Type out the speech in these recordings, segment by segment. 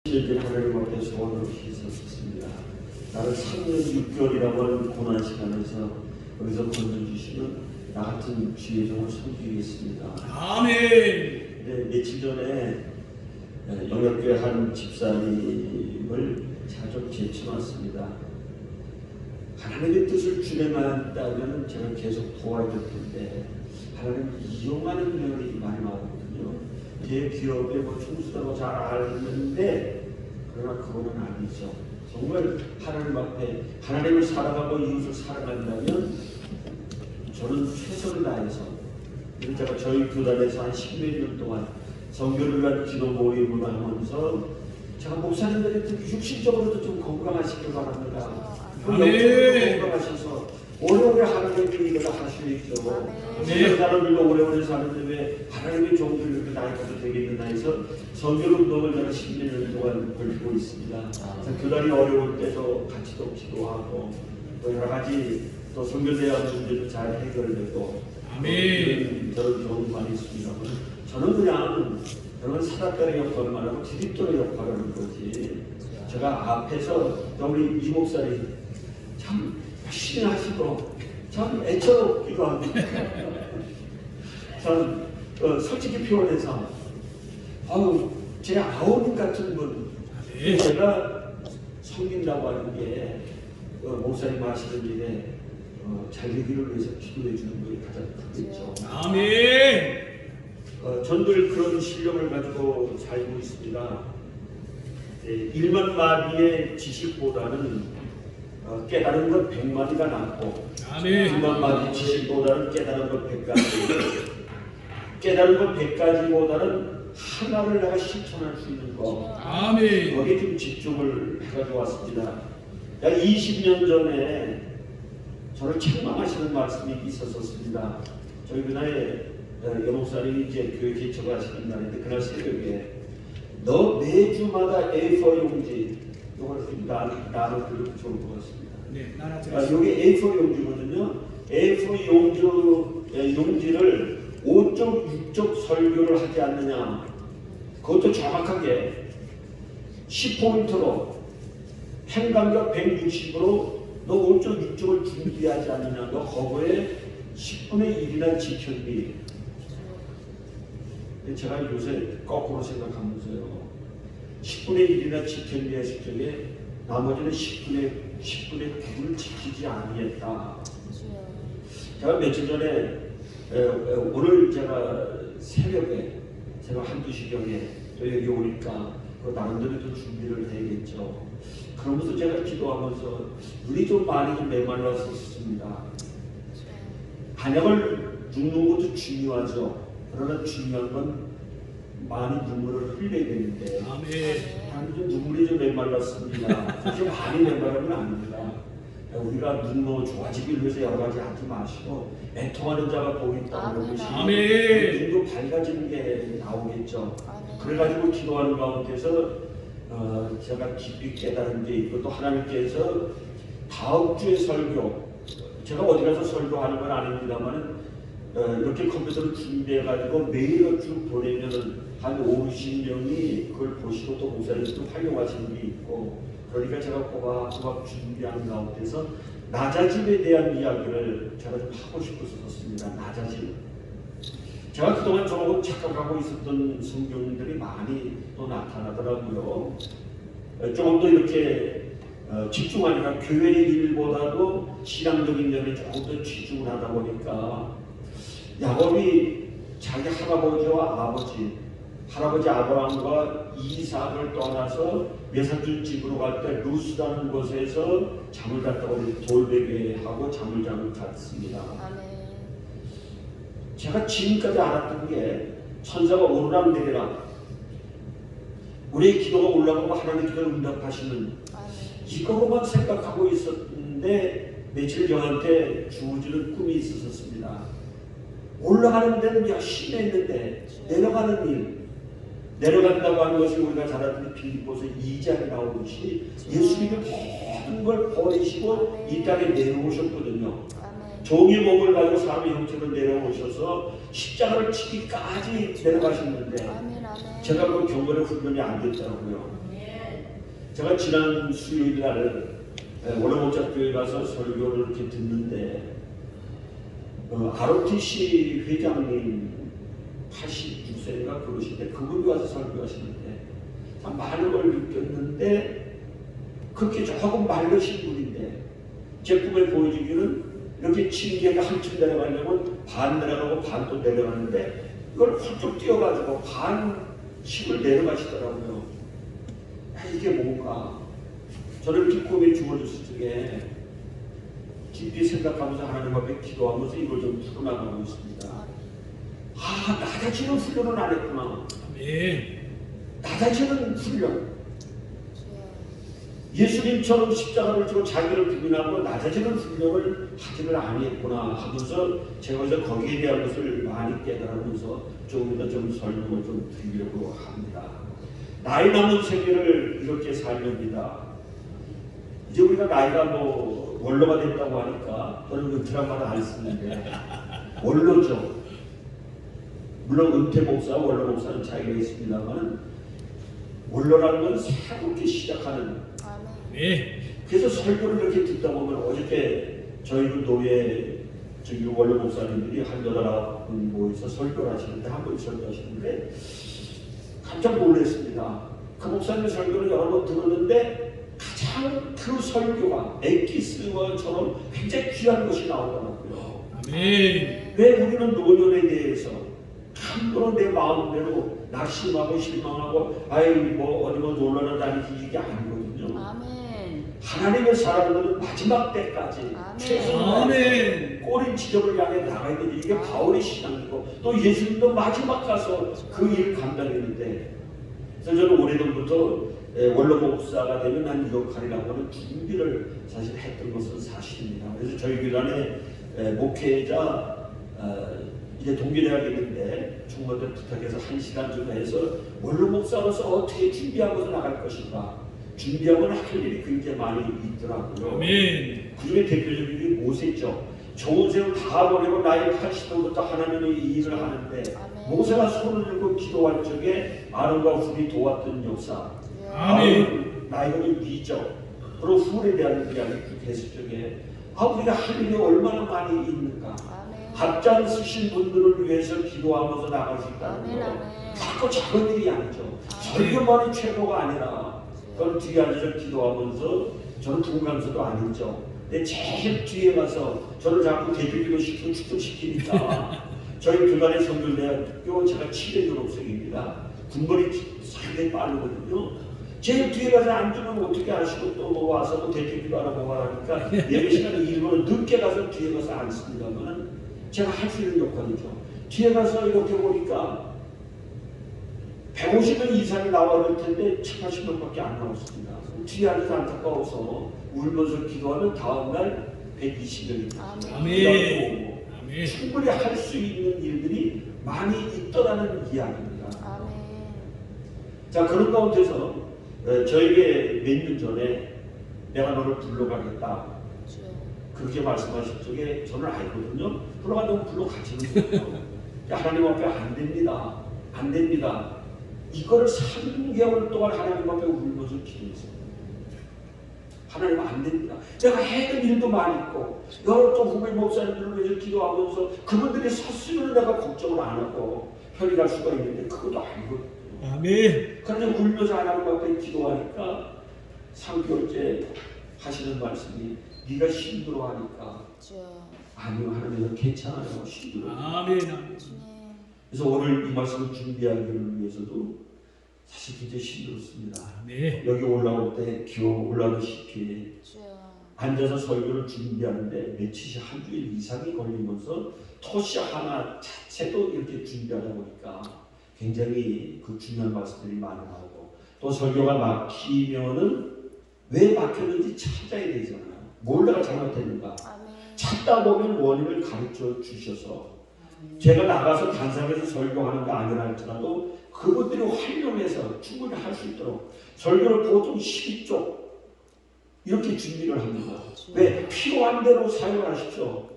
이제 하나님 앞에 소원을 있었습니다. 나는 3년 6개월이라고 하는 고난 시간에서 여기서 건져주시면 나 같은 주의 종을 섬기겠습니다. 아멘. 네, 며칠 전에 영역교회 한 집사님을 제가 좀 제쳐놨습니다. 하나님의 뜻을 준행한다면 제가 계속 도와줄 텐데 하나님 이용하는 면이 많이 나오거든요. 제 기업에 뭐 충실하고 잘 알는데 그러나 그거는 아니죠. 정말 하나님 앞에 하나님을 사랑하고 이웃을 사랑한다면 저는 최선을 다해서, 제가 저희 교단에서 한 10몇 년 동안 선교를 위한 기도 모임을 하면서 제가 목사님들이 특히 육신적으로도 좀 건강하시길 바랍니다. 영적으로 건강하셔서 오래오래 하나님의 일을 하시겠죠. 세상 사람들도 오래오래 사는데 왜 하나님의 종들이 이렇게 나이가도 되겠느냐 해서 선교 운동을 제가 10몇 년 동안 벌이고 있습니다. 교단이 어려울 때도 같이 또 기도하고 또 여러 가지 또 선교대학 문제도 잘 해결되고 저는 좋은 말이 있습니다. 저는 그냥 여러분 사닥다리 역할만 하고 디립돌의 역할을 하는 거지. 제가 앞에서 우리 이 목사님 참 열심히 하시고 참 애처롭기도 하고 참 솔직히 표현해서 제 아우님 같은 분 제가 섬긴다고 하는 게 목사님 하시는 일에 잘 되기를 위해서 기도해 주는 것이 가장 크겠죠. 아멘. 전들 그런 실력을 가지고 살고 있습니다. 일만 마디의 지식보다는 깨달은 것 100마디가 낫고, 일만 마디 지식보다는 깨달은 것 100가지, 깨달은 것 100가지보다는 하나를 내가 실천할 수 있는 것, 거기에 좀 집중을 해가지고 왔습니다. 약 20년 전에 저를 책망하시는 말씀이 있었습니다. 저희 그날에 여목사님이 이제 교회 개척을 하시는 날인데 그날 새벽에 너 매주마다 A4 용지 이걸 나를 들으면 좋을 것 같습니다. 네, 여기 A4 용지거든요. A4 용지를 5쪽 6쪽 설교를 하지 않느냐. 그것도 정확하게 10포인트로 행간격 160으로 너 5쪽 6쪽을 준비하지 않느냐. 너 거기에 10분의 1이나 지켰니. 제가 요새 거꾸로 생각하면서요. 10분의 1이나 지켰니 했을 적에 나머지는 10분의 9를 지키지 아니했다. 제가 며칠 전에 오늘 제가 새벽에 제가 1~2시경에 여기 오니까 나름대로 좀 준비를 해야겠죠. 그러면서 제가 기도하면서 눈이 좀 많이 좀 메말랐었습니다. 한약을 눕는 것도 중요하죠. 그러나 중요한 건 많이 눈물을 흘려야 되는데 좀 눈물이 좀 메말랐습니다. 그렇게 많이 메마르면 아닙니다. 우리가 눈도 좋아지기 위해서 여러 가지 하지 마시고 애통하는 자가 복이 있다는 것이 눈도 밝아지는 게 나오겠죠. 그래가지고 기도하는 가운데서 제가 깊이 깨달은 게 있고 또 하나님께서 다음 주에 설교, 제가 어디 가서 설교하는 건 아닙니다만 이렇게 컴퓨터를 준비해가지고 매일 쭉 보내면은 한 50명이 그걸 보시고 또 목사님도 활용하시는 게 있고, 그러니까 제가 꼬박꼬박 준비하는 가운데서 나자짐에 대한 이야기를 제가 좀 하고 싶었습니다. 나자짐. 제가 그동안 조금 착각하고 있었던 성경들이 많이 또 나타나더라고요. 조금 더 이렇게 집중하니까 교회의 일보다도 신앙적인 면에 조금 더 집중을 하다 보니까 야곱이 자기 할아버지와 할아버지 아브라함과 이삭을 떠나서 메사준 집으로 갈 때 루스라는 곳에서 잠을 잤다고 돌베개하고 잠을 잤습니다. 제가 지금까지 알았던 게 천사가 오르락내리락 우리의 기도가 올라가고 하나님의 기도를 응답하시는 이거로만 생각하고 있었는데 며칠 저한테 주어지는 꿈이 있었습니다. 올라가는 데는 열심히 했는데 내려간다고 하는 것이 우리가 잘 아는 빌립보서 2장에 나오듯이 예수님이 모든 걸 버리시고 이 땅에 내려오셨거든요. 종의 몸을 가지고 사람의 형체로 내려오셔서 십자가를 지기까지 내려가셨는데 제가 그 경건의 훈련이 안 됐더라고요. 제가 지난 수요일 날 원로목자교회 가서 설교를 이렇게 듣는데 ROTC 회장님 89세인가 그러신데 그분이 와서 설교하시는데 참 많은 걸 느꼈는데 그렇게 조금 말르신 분인데 제 꿈에 보여주기는 이렇게 징계가 한층 내려가려면 반 내려가고 반 또 내려가는데 이걸 훌쩍 뛰어가지고 반씩을 내려가시더라고요. 이게 뭔가 저는 이렇게 꿈에 주어졌을 적에 깊이 생각하면서 하나님 앞에 기도하면서 이걸 좀 풀어나가고 있습니다. 낮아지는 훈련은 안 했구나. 낮아지는 훈련. 예수님처럼 십자가를 지고 자기를 부인하고 낮아지는 훈련을 하지를 아니했구나 하면서 제가 이제 거기에 대한 것을 많이 깨달으면서 조금 더 좀 설명을 좀 드리려고 합니다. 나이 남은 세계를 이렇게 살렵니다. 이제 우리가 나이가 뭐 원로가 됐다고 하니까 저는 은퇴란 말을 안 쓰는데 원로죠. 물론 은퇴 목사와 원로 목사는 차이가 있습니다만 원로라는 건 새롭게 시작하는. 그래서 설교를 이렇게 듣다 보면 어저께 저희 노예 저기 원로 목사님들이 한 8분 모여서 설교를 하시는데 한 분이 설교하시는데 깜짝 놀랐습니다. 그 목사님의 설교를 여러 번 들었는데 가장 그 설교가 엑기스와처럼 굉장히 귀한 것이 나오더라고요. 왜 우리는 노년에 대해서 함부로 내 마음대로 낙심하고 실망하고 뭐 어디 뭐 놀러나 다니지 이게 아니거든요. 하나님의 사람들은 마지막 때까지 최선을 꼬린 지점을 향해 나가야 되지. 이게 바울의 신앙이고 또 예수님도 마지막 가서 그 일을 감당했는데 그래서 저는 오래전부터 원로 목사가 되면 난 이거 가리라고 하는 준비를 사실 했던 것은 사실입니다. 그래서 저희 교단의 목회자 이제 동기대학이 있는데 중고때 부탁해서 1시간 좀 해서 원로 목사로서 어떻게 준비하고서 나갈 것인가 준비하고는 할 일이 굉장히 많이 있더라고요. 그 중에 대표적인 게 모세죠. 좋은 세월 다 보내고 나이 80歲부터 하나님의 이 일을 하는데 모세가 손을 들고 기도할 적에 아론과 훌이 도왔던 역사. 나이가 좀 위죠. 그리고 훌에 대한 이야기 했을 적에 우리가 할 일이 얼마나 많이 있는가. 앞장 쓰신 분들을 위해서 기도하면서 나갈 수 있다는 거. 자꾸 작은 일이 아니죠. 설교만이 최고가 아니라 그걸 뒤에 앉아서 기도하면서 저는 분감서도 안 했죠. 근데 제일 뒤에 가서 저를 자꾸 대표기도 시키고 축도시키니까 저희 교단의 성결대학교 제가 7회 졸업생입니다. 군번이 상당히 빠르거든요. 제일 뒤에 가서 앉으면 어떻게 하시고 또 와서 뭐 대표기도 하라고 하니까 예배 시간에 일부러 늦게 가서 뒤에 가서 앉습니다만 제가 할 수 있는 역할이죠. 뒤에 가서 이렇게 보니까 150명 이상이 나와야 될 텐데 70~80명밖에 안 나왔습니다. 뒤에 앉아서 안타까워서 울면서 기도하면 다음날 120명입니다. 충분히 할 수 있는 일들이 많이 있더라는 이야기입니다. 자, 그런 가운데서 저에게 몇 년 전에 내가 너를 불러가겠다 그렇게 말씀하실 적에 저는 알거든요. 불러가면 불러가지는 거예요. 하나님 앞에 안 됩니다. 안 됩니다. 이거를 3개월 동안 하나님 앞에 울면서 기도했어요. 하나님 안 됩니다. 내가 해야 될 일도 많이 있고 여러 또 후배 목사님들을 위해서 기도하면서 그분들이 섰으면 내가 걱정을 안 하고 편히 갈 수가 있는데 그것도 아니거든요. 그런데 울면서 하나님 앞에 기도하니까 3개월째 하시는 말씀이 네가 힘들어하니까 아니요 하나님 괜찮아요. 힘들어요. 그래서 오늘 이 말씀을 준비하기를 위해서도 사실 굉장히 힘들었습니다. 여기 올라올 때 기어 올라오시기에 앉아서 설교를 준비하는데 며칠이 한 주일 이상이 걸리면서 토시 하나 자체도 이렇게 준비하다 보니까 굉장히 그 중요한 말씀들이 많이 나오고 또 설교가 막히면은 왜 막혔는지 찾아야 되잖아요. 뭘 내가 잘못했는가. 찾다 보면 원인을 가르쳐 주셔서 제가 나가서 단상에서 설교하는 게 아니라 할지라도 그분들이 활용해서 충분히 할 수 있도록 설교를 보통 12쪽 이렇게 준비를 합니다. 왜? 필요한 대로 사용하십시오.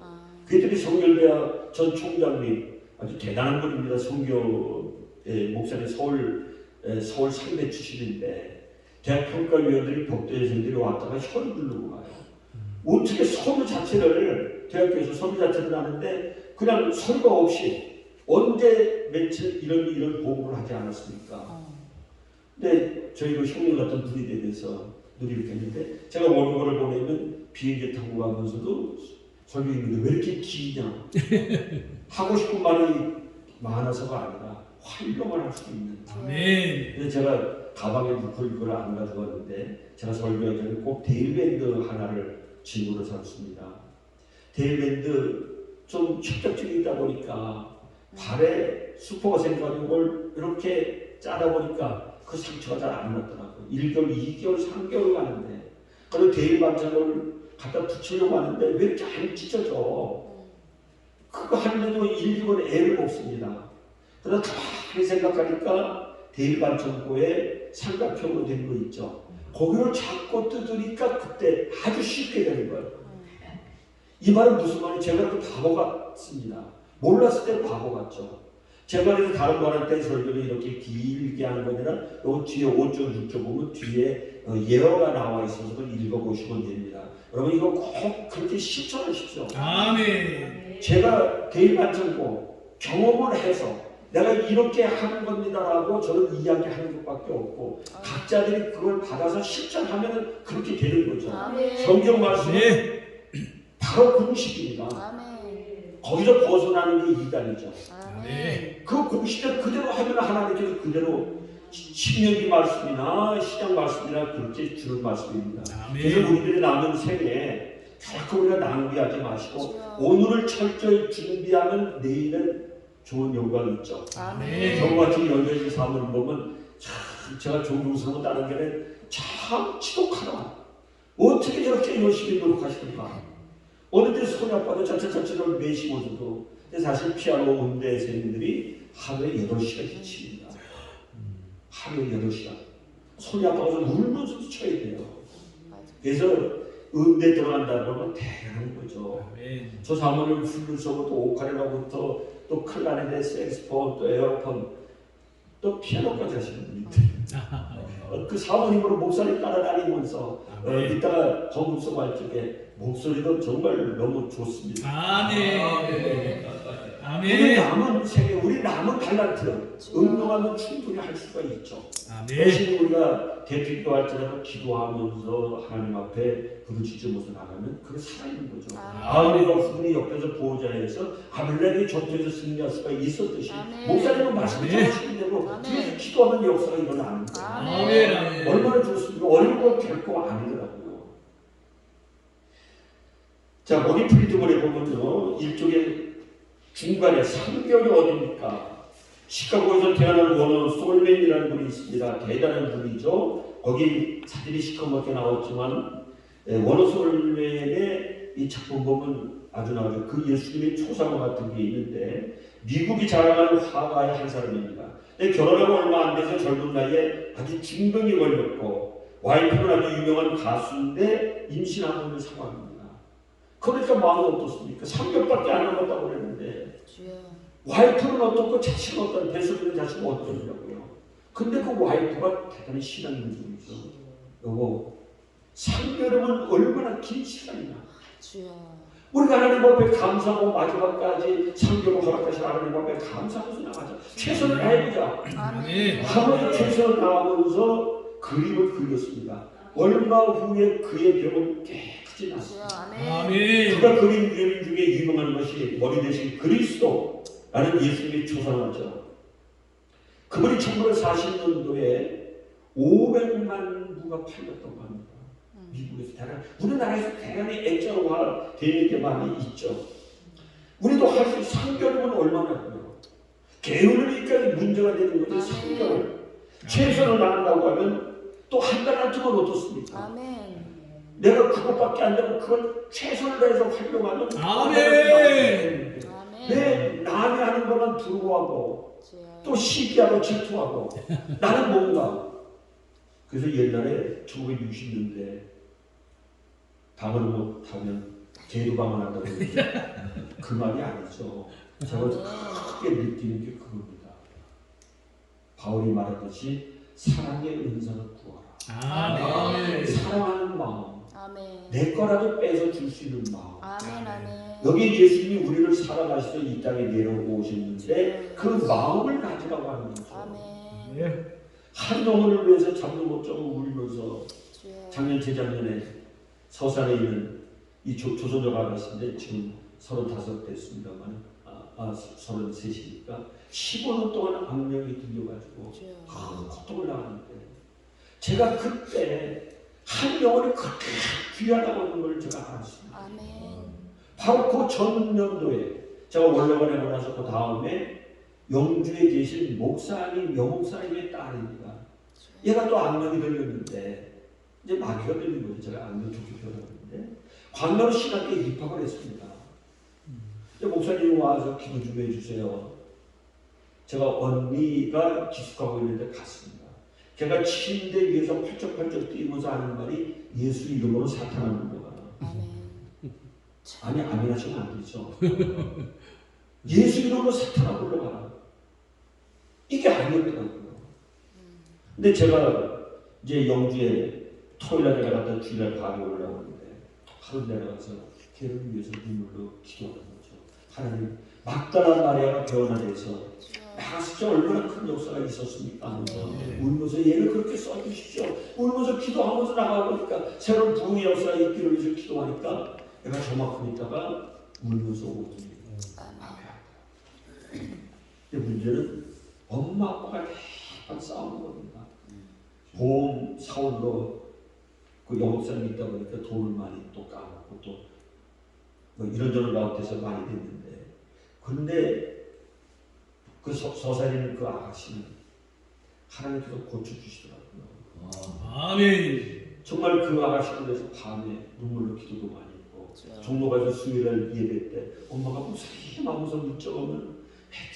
그들이 성결대학 전 총장님 아주 대단한 분입니다. 성교 목사님 서울 상대 출신인데 대학평가위원들이 법대생들이 왔다가 혀를 누르고 가요. 어떻게 서류 자체를 대학교에서 서류 자체를 하는데 그냥 서류가 없이 언제 며칠 이런 보고를 하지 않았습니까? 근데 저희도 형님 같은 분이 되면서 늘 이렇게 했는데 제가 원고를 보내면 비행기 타고 가면서도 설교했는데 왜 이렇게 기냐? 하고 싶은 말이 많아서가 아니라 활용을 할 수 있는. 아멘. 그래서 제가 가방에 넣고 이걸 안 가져왔는데 제가 설교하기 전에 꼭 데일밴드 하나를 짐으로 샀습니다. 데일밴드 좀 협력적이다 보니까 발에 수포가 생겨가지고 걸 이렇게 짜다 보니까 그 상처가 잘 안 났더라고요. 1개월, 2개월, 3개월 가는데 그리고 데일 반짝을 갖다 붙이려고 하는데 왜 이렇게 안 찢어져? 그거 하는데도 1, 2번 애를 먹습니다. 그래서 가만히 생각하니까 데일 반짝고에 삼각형으로 된 거 있죠. 거기를 자꾸 뜯으니까 그때 아주 쉽게 되는 거예요. 이 말은 무슨 말이에요? 제가 그 바보 같습니다. 몰랐을 때 바보 같죠. 제 말에서 다른 말할 때 설교를 이렇게 길게 하는 거 아니라 여기 뒤에 5쪽, 6쪽 보면 뒤에 예어가 나와 있어서 그걸 읽어보시면 됩니다. 여러분 이거 꼭 그렇게 실천하십시오. 아멘. 제가 데일 반짝고 경험을 해서 내가 이렇게 하는 겁니다라고 저는 이야기하는 것밖에 없고 각자들이 그걸 받아서 실천하면 그렇게 되는 거죠. 아멘. 성경 말씀은 네. 바로 공식입니다. 아멘. 거기서 벗어나는 게 이단이죠. 아멘. 그 공식을 그대로 하면 하나님께서 그대로 신명기 말씀이나 시장 말씀이나 그렇게 주는 말씀입니다. 아멘. 그래서 우리들이 남은 생에 결코 우리가 낭비하지 마시고 오늘을 철저히 준비하면 내일은 좋은 영광이 있죠. 아멘. 저같이 연결지 사모를 보면 참 제가 존경스러운 다른 게 참 지독하다. 어떻게 저렇게 열심히 노력하시는가. 어느 때 손이 아파도 자칫자칫을 매시고서도 사실 피아노 음대생들이 하루에 8시간 기칩니다. 하루에 8시간. 손이 아파서 울면서도 쳐야 돼요. 그래서 음대 들어간다고 하면 대단한 거죠. 아멘. 저 사모님 플루스부터 오카리나부터 또 클라리넷, 색스폰, 또 에어폰, 또 피아노까지 하시는 분인데 그 사모님으로 목소리 따라다니면서 이따가 거금소 할 적에 목소리도 정말 너무 좋습니다. 아멘. 우리 아멘. 남은 세계, 우리 남은 달란트 응용하면 충분히 할 수가 있죠. 아멘. 대신 우리가 대표기도 할지라도 기도하면서 하나님 앞에 부르짖으면서 나가면 그게 살아있는 거죠. 아우리가 후분이 옆에서 보호자에서 아벨렉이 전투에서 승리할 수가 있었듯이 목사님은 말씀을 전하시는 대로 뒤에서 기도하는 역사가 일어나는 거예요. 아멘. 얼마나 좋습니까? 어려운 건 결코 아니더라고요. 자, 머리 프리드먼에 보면요, 일종의 중간에 3개월이 어딥니까? 시카고에서 태어난 워너 솔맨이라는 분이 있습니다. 대단한 분이죠. 거기 사진이 시커멓게 나왔지만 워너 솔맨의 이 작품 보면 아주 나오죠. 그 예수님의 초상화 같은 게 있는데 미국이 자랑하는 화가의 한 사람입니다. 결혼하고 얼마 안 돼서 젊은 나이에 아주 진병이 걸렸고 와이프는 아주 유명한 가수인데 임신하고 있는 상황입니다. 그러니까 마음이 어떻습니까? 3개월밖에 안 남았다고 그랬는데 와이프는 어떻고 자식은 어떤 대소리는 자식은 어떠냐고요. 근데 그 와이프가 대단히 신앙 있는 분이죠. 여보 3개월이면 얼마나 긴 시간이냐. 우리가 하나님 앞에 감사하고 마지막까지 3개월 허락하신 하나님 앞에 감사하면서 나가자. 최선을 다해보자. 아무리 최선을 다하면서 그림을 그렸습니다. 얼마 후에 그의 병은 깨끗이 났습니다. 그가 그린 그림 중에 유명한 것이 머리 대신 그리스도라는 예수님의 초상화죠. 그분이 1940년도에 500만 부가 팔렸다고 합니다. 미국에서 대단히, 우리나라에서 대단히 액자화 되는 게 많이 있죠. 우리도 할 수 3개월이면 얼마나 돼요? 게으르니까 문제가 되는 거지. 3개월. 최선을 다한다고 하면 또 한 달 안쪽은 어떻습니까? 아멘. 내가 그것밖에 안 되고 그걸 최선을 다해서 활용하면 아멘. 내 남이 하는 것만 부러워하고 또 시기하고 질투하고 나는 뭔가. 그래서 옛날에 1960년대 방언을 못하면 개도 방언한다고 했는데 그 말이 아니죠. 제가 크게 느끼는 게 그겁니다. 바울이 말하듯이 사랑의 은사를 구하라. 아멘. 사랑하는 마음, 아멘. 내 거라도 뺏어 줄 수 있는 마음. 아멘. 아멘. 여기 예수님이 우리를 살아가셔서 이 땅에 내려오셨는데 그 마음을 가지라고 하는 거죠. 아멘. 한 영혼을 위해서 잠도 못 자고 울면서 주여. 작년 재작년에 서산에 있는 이 조선족 아가씨인데 지금 35 됐습니다만 33이니까 15년 동안 악령이 들려가지고 주여. 고통을 당하는데 제가 그때 한 영혼이 그렇게 귀하다고 하는 걸 제가 알았습니다. 아멘. 바로 그 전년도에 제가 원로가 되고 나서 그 다음에 영주에 계신 목사님, 여목사님의 딸입니다. 얘가 또 악령이 들렸는데 이제 마귀가 들린 거죠. 제가 악령 좋게 표현하는데 광명 신학교에 입학을 했습니다. 이제 목사님이 와서 기도 좀 해주세요. 제가 언니가 기숙하고 있는데 갔습니다. 걔가 침대 위에서 펄쩍펄쩍 뛰면서 하는 말이 예수 이름으로 사탄을 물러가라. 아멘. 아니 아멘하시면 안 되죠. 예수 이름으로 사탄을 물러가라. 이게 아니었더라고요. 근데 제가 이제 영주에 토요일날 내려갔다 주일날 밤에 올라오는데 하루 내려가서 걔를 위해서 눈물로 기도하는 거죠. 하나님 막달라 마리아가 변화돼서 진짜 얼마나 큰 역사가 있었습니까 하면서 울면서 얘를 그렇게 써주십시오. 울면서 기도하면서 나가보니까 새로운 부흥의 역사가 있기를 위해서 기도하니까 얘가 저만큼 있다가 울면서 오더니 근데 문제는 엄마 아빠가 대판 싸우는 겁니다. 보험 사원도 그 영업사님이 있다 보니까 돈을 많이 또 까먹고 또 뭐 이런저런 가운데서 많이 됐는데 그런데 그 서사리는 그 아가씨는 하나님께서 고쳐주시더라고요. 아멘. 정말 그 아가씨를 위해서 밤에 눈물로 기도도 많이 했고 종로 가서 수요일날 예배 때 엄마가 무슨 하면서 물쩍으면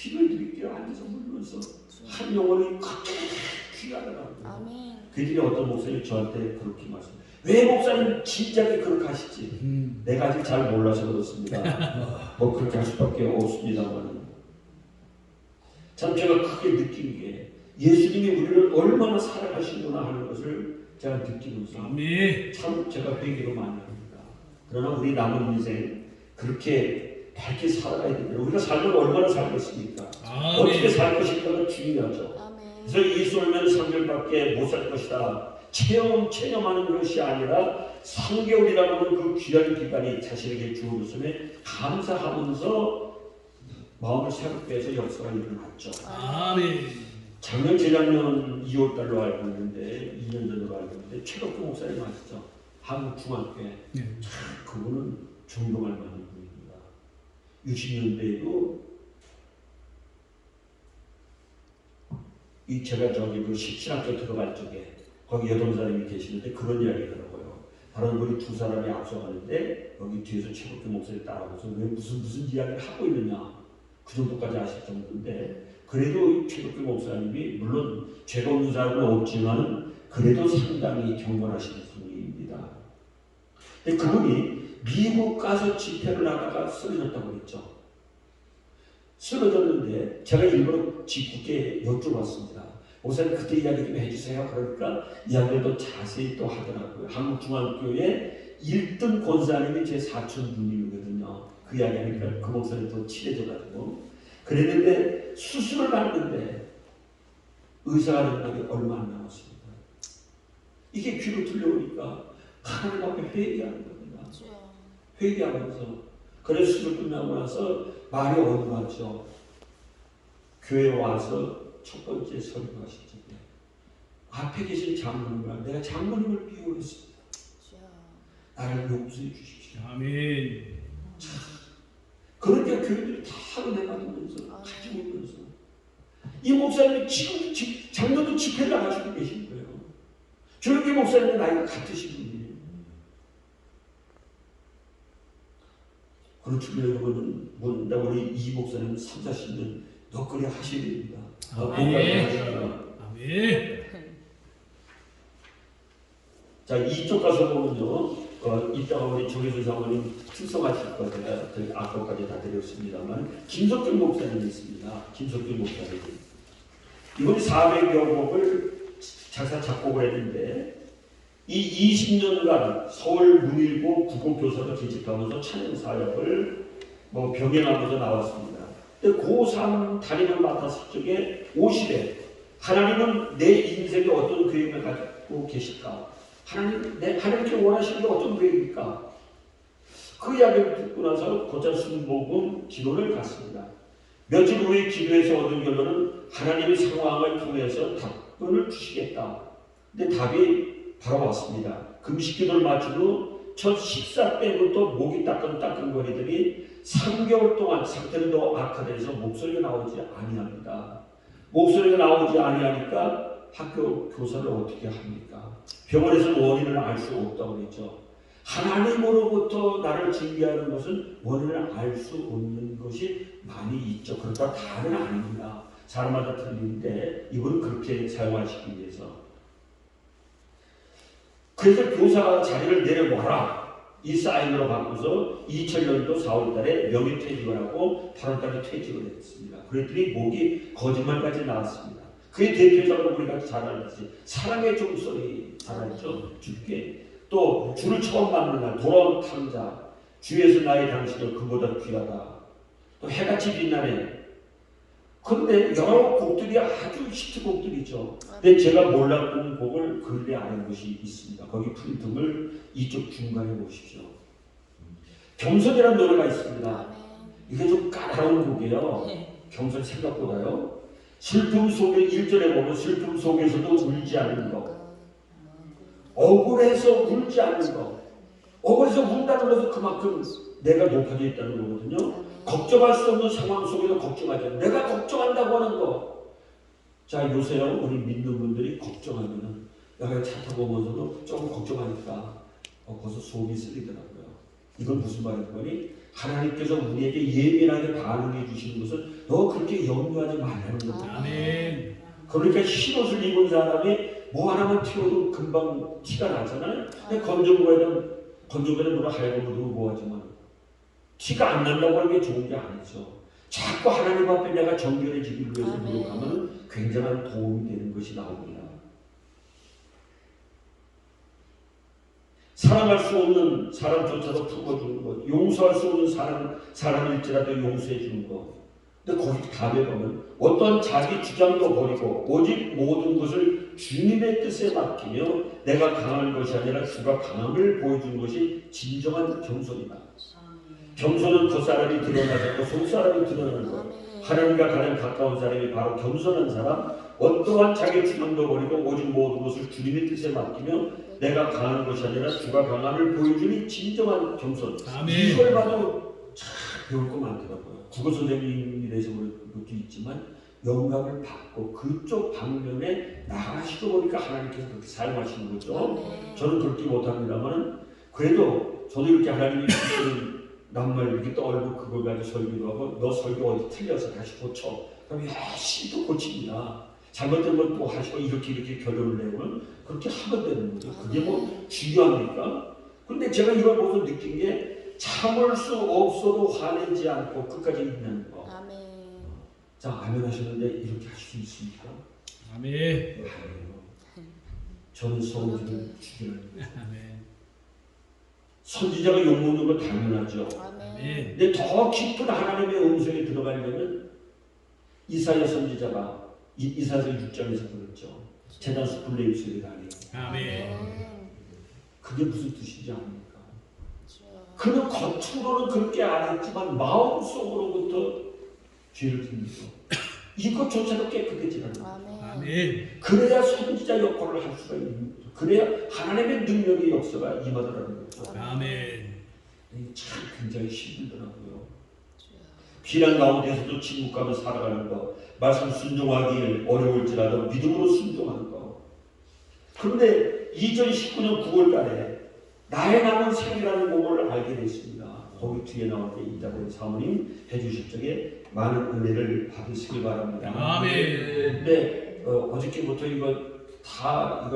기도해 드릴게요. 앉아서 물면서 한 영혼이 그렇게 귀하더라고요. 아멘. 그 뒤에 어떤 목사님이 저한테 그렇게 말씀해요. 왜 목사님 진작에 그렇게 하시지? 내가 아직 잘 몰라서 그렇습니다. 뭐 그렇게 할 수밖에 없습니다만 참 제가 크게 느낀 게 예수님이 우리를 얼마나 사랑하시구나 하는 것을 제가 느끼면서 아멘. 참 제가 회개를 많이 합니다. 그러나 우리 남은 인생 그렇게 밝게 살아가야 됩니다. 우리가 삶을 얼마나 살겠습니까? 아멘. 어떻게 살 것인가가 중요하죠. 아멘. 그래서 예수 알면 3개월밖에 못 살 것이다. 체념하는 것이 아니라 3개월이라고 하는 그 귀한 기간이 자신에게 주어졌음에 감사하면서 마음을 새롭게 해서 역사가 일어났죠. 아멘. 작년 재작년 2월달로 알고 있는데 2년 전으로 알고 있는데 최덕규 목사님 아시죠? 한국 중학교에 네. 그분은 존경할 만한 분입니다. 60년대에도 이 제가 저기 그 신학교 들어갈 적에 거기 여동사님이 계시는데 그런 이야기더라고요. 다른 분이 두 사람이 앞서가는데 여기 뒤에서 최덕규 목사님 따라오면서 왜 무슨 이야기를 하고 있느냐 그 정도까지 아실 정도인데 그래도 최덕규 목사님이 물론 죄가 없는 사람은 없지만 그래도 상당히 경건하신 분입니다. 근데 그분이 미국 가서 집회를 하다가 쓰러졌다고 했죠. 쓰러졌는데 제가 일부러 직국에 여쭤봤습니다. 목사님 그때 이야기 좀 해주세요. 그러니까 이야기를 또 자세히 또 하더라고요. 한국중앙교회 1등 권사님이 제 사촌 누님이거든요. 그 이야기 하니까 그 목사님 또 친해져가지고 그랬는데 수술을 받는데 의사가 된 날이 얼마 안 남았습니다. 이게 귀로 들려오니까 하나님 앞에 회개하는 겁니다. 회개하면서 그래서 수술 끝나고 나서 말이 어눌하죠. 교회 와서 첫 번째 설교하실 적에 앞에 계신 장로님과 내가 장로님을 비워했습니다. 나를 용서해 주십시오. 아멘. 그러니까 교회들이 다 은혜 받으면서 가지고 오면서 이 목사님이 지금 작년도 집회를 나가시고 계신 거예요. 조영기 목사님은 나이가 같으신 분이에요. 그렇지만 여러분은 우리 이 목사님은 3, 40년 너그리 하셔야 됩니다. 아멘. 자, 이쪽 가서 보면요. 이따가 우리 정혜준 사모님 출석하실 거 제가 아까까지 다 드렸습니다만 김석준 목사님이 있습니다. 김석준 목사님. 이분이 400여 곡을 작사 작곡을 했는데 이 20년간 서울 문일고 국어교사로 재직하면서 찬양 사역을 병행하면서 나왔습니다. 근데 고3 담임을 맡았을 적에 50에 하나님은 내 인생에 어떤 계획을 가지고 계실까? 하나님께 원하시는 게 어떤 계획일까? 그 이야기를 듣고 나서 곧잘 순복음 기도를 갔습니다. 며칠 후에 기도에서 얻은 결론은 하나님의 상황을 통해서 답변을 주시겠다. 근데 답이 바로 왔습니다. 금식 기도를 마친 후 첫 식사 때부터 목이 따끔따끔거리더니 3개월 동안 상태는 더 악화돼서 목소리가 나오지 아니합니다. 목소리가 나오지 아니하니까 학교 교사를 어떻게 합니까? 병원에서 원인을 알 수 없다고 그랬죠. 하나님으로부터 나를 징계하는 것은 원인을 알 수 없는 것이 많이 있죠. 그러나 다는 아닙니다. 사람마다 틀린데 이분은 그렇게 사용하시기 위해서. 그래서 교사가 자리를 내려놔라. 이 사인으로 바꿔서 2000년도 4월달에 명예퇴직을 하고 8월달에 퇴직을 했습니다. 그랬더니 목이 거짓말까지 나왔습니다. 그의 대표적으로 우리가 잘 알듯이 사랑의 종소리 잘 알죠. 주께 또 주를 처음 만난 날 돌아온 탕자 주에서 나의 당신은 그보다 귀하다. 또 해같이 빛나네. 그런데 여러 곡들이 아주 히트곡들이죠. 근데 제가 몰랐던 곡을 근래 아는 것이 있습니다. 거기 프린팅을 이쪽 중간에 보십시오. 경선이라는 노래가 있습니다. 이게 좀 까다로운 곡이에요. 경선 생각보다요. 슬픔 속에 1절에 보면 슬픔 속에서도 울지 않는 것, 억울해서 울지 않는 것, 억울해서 운다는 것은 그만큼 내가 높아져 있다는 거거든요. 걱정할 수 없는 상황 속에서 걱정하지 않는, 내가 걱정한다고 하는 거. 자, 요새요 우리 믿는 분들이 걱정하면은 내가 차 타고 오면서도 조금 걱정하니까 벌써 속이 쓰리더라고요. 이건 무슨 말인 거니? 하나님께서 우리에게 예민하게 반응해 주시는 것은 너 그렇게 염려하지 말라는 거죠. 아멘. 그러니까 흰옷을 입은 사람이 뭐 하나만 튀어도 금방 티가 나잖아요. 근데 건조기에는 누가 하얀 거 묻으면 뭐하지만 티가 안 난다고 하는 게 좋은 게 아니죠. 자꾸 하나님 앞에 내가 정결해지기 위해서 노력하면 굉장한 도움이 되는 것이 나옵니다. 사랑할 수 없는 사람조차도 품어주는 것, 용서할 수 없는 사람일지라도 용서해 주는 것. 근데 거기 답에 보면 어떤 자기 주장도 버리고 오직 모든 것을 주님의 뜻에 맡기며 내가 강한 것이 아니라 주가 강함을 보여주는 것이 진정한 겸손이다. 겸손은 겉사람이 드러나지 않고 속사람이 드러나는 것. 하나님과 가장 가까운 사람이 바로 겸손한 사람, 어떠한 자기 주장도 버리고 오직 모든 것을 주님의 뜻에 맡기며 내가 강한 것이 아니라 주가 강함을 보여주니 진정한 겸손. 아멘. 이걸 봐도 참 배울 거 많더라고요. 국어 선생님이 돼서 그런 것도 있지만 영감을 받고 그쪽 방면에 나가시고 보니까 하나님께서 그렇게 사용하시는 거죠. 저는 그렇게 못합니다만 그래도 저도 이렇게 하나님이 낱말 이렇게 떠올리고 그걸 가지고 설교도 하고 너 설교 어디 틀려서 다시 고쳐. 그럼 열심히 또 고칩니다. 잘못된 걸 또 하시고 이렇게 결론을 내고는 그렇게 하면 되는 거죠. 그게 뭐 중요합니까? 그런데 제가 이걸 보면서 느낀 게 참을 수 없어도 화내지 않고 끝까지 있는 거. 아멘. 자, 아멘 하셨는데 이렇게 하실 수 있습니까? 아멘. 저는 성질을 죽이는 아멘. 선지자가 욕먹는 건 당연하죠. 아멘. 근데 더 깊은 하나님의 음성에 들어가려면 이사야 선지자가 이사야 6장에서 그랬죠. 재단수 불레임 소리가 아니에요. 아멘. 그게 무슨 뜻이지 않습니까? 그는 겉으로는 그렇게 안 했지만 마음속으로부터 죄를 짓죠. 이것조차도 깨끗해지는 거예요. 아멘. 그래야 선지자 역할을 할 수가 있는 거죠. 그래야 하나님의 능력의 역사가 임하더라는 거죠. 아멘. 참 굉장히 힘들더라고요. 비난 가운데서도 침묵하며 살아가는 것, 말씀 순종하기 어려울지라도 믿음으로 순종하는 것. 그런데 2019년 9월달에 나의 남은 생이라는 몸을 알게 됐습니다. 거기 뒤에 나올 때 있다고 사모님 해주실 적에 많은 은혜를 받으시길 바랍니다. 아멘. 근데 어저께부터 이거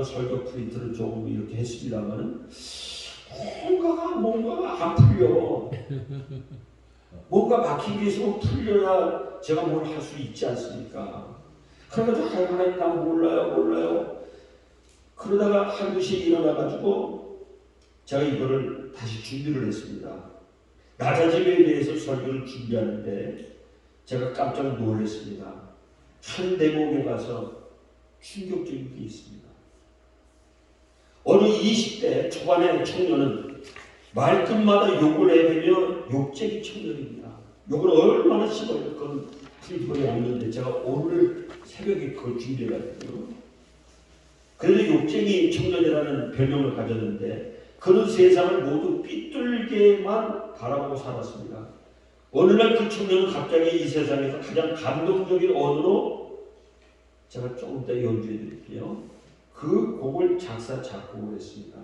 설교 프린트를 조금 이렇게 했습니다만은 뭔가가 안 풀려. 뭔가 막힌 게 있으면 풀려야 제가 뭘 할 수 있지 않습니까? 그래가지고 하나님 나 몰라요. 그러다가 한 것이 일어나가지고 제가 이거를 다시 준비를 했습니다. 나자집에 대해서 설교를 준비하는데 제가 깜짝 놀랐습니다. 한 대목에 가서 충격적인 게 있습니다. 어느 20대 초반의 청년은 말끝마다 욕을 해대며 욕쟁이 청년입니다. 욕을 얼마나 씹어요. 그건 필터에 없는데 제가 오늘 새벽에 그걸 준비해가지고요. 그래서 욕쟁이 청년이라는 별명을 가졌는데 그는 세상을 모두 삐뚤게만 바라보고 살았습니다. 어느 날 그 청년은 갑자기 이 세상에서 가장 감동적인 언어로 제가 조금 더 연주해 드릴게요. 그 곡을 작곡을 했습니다.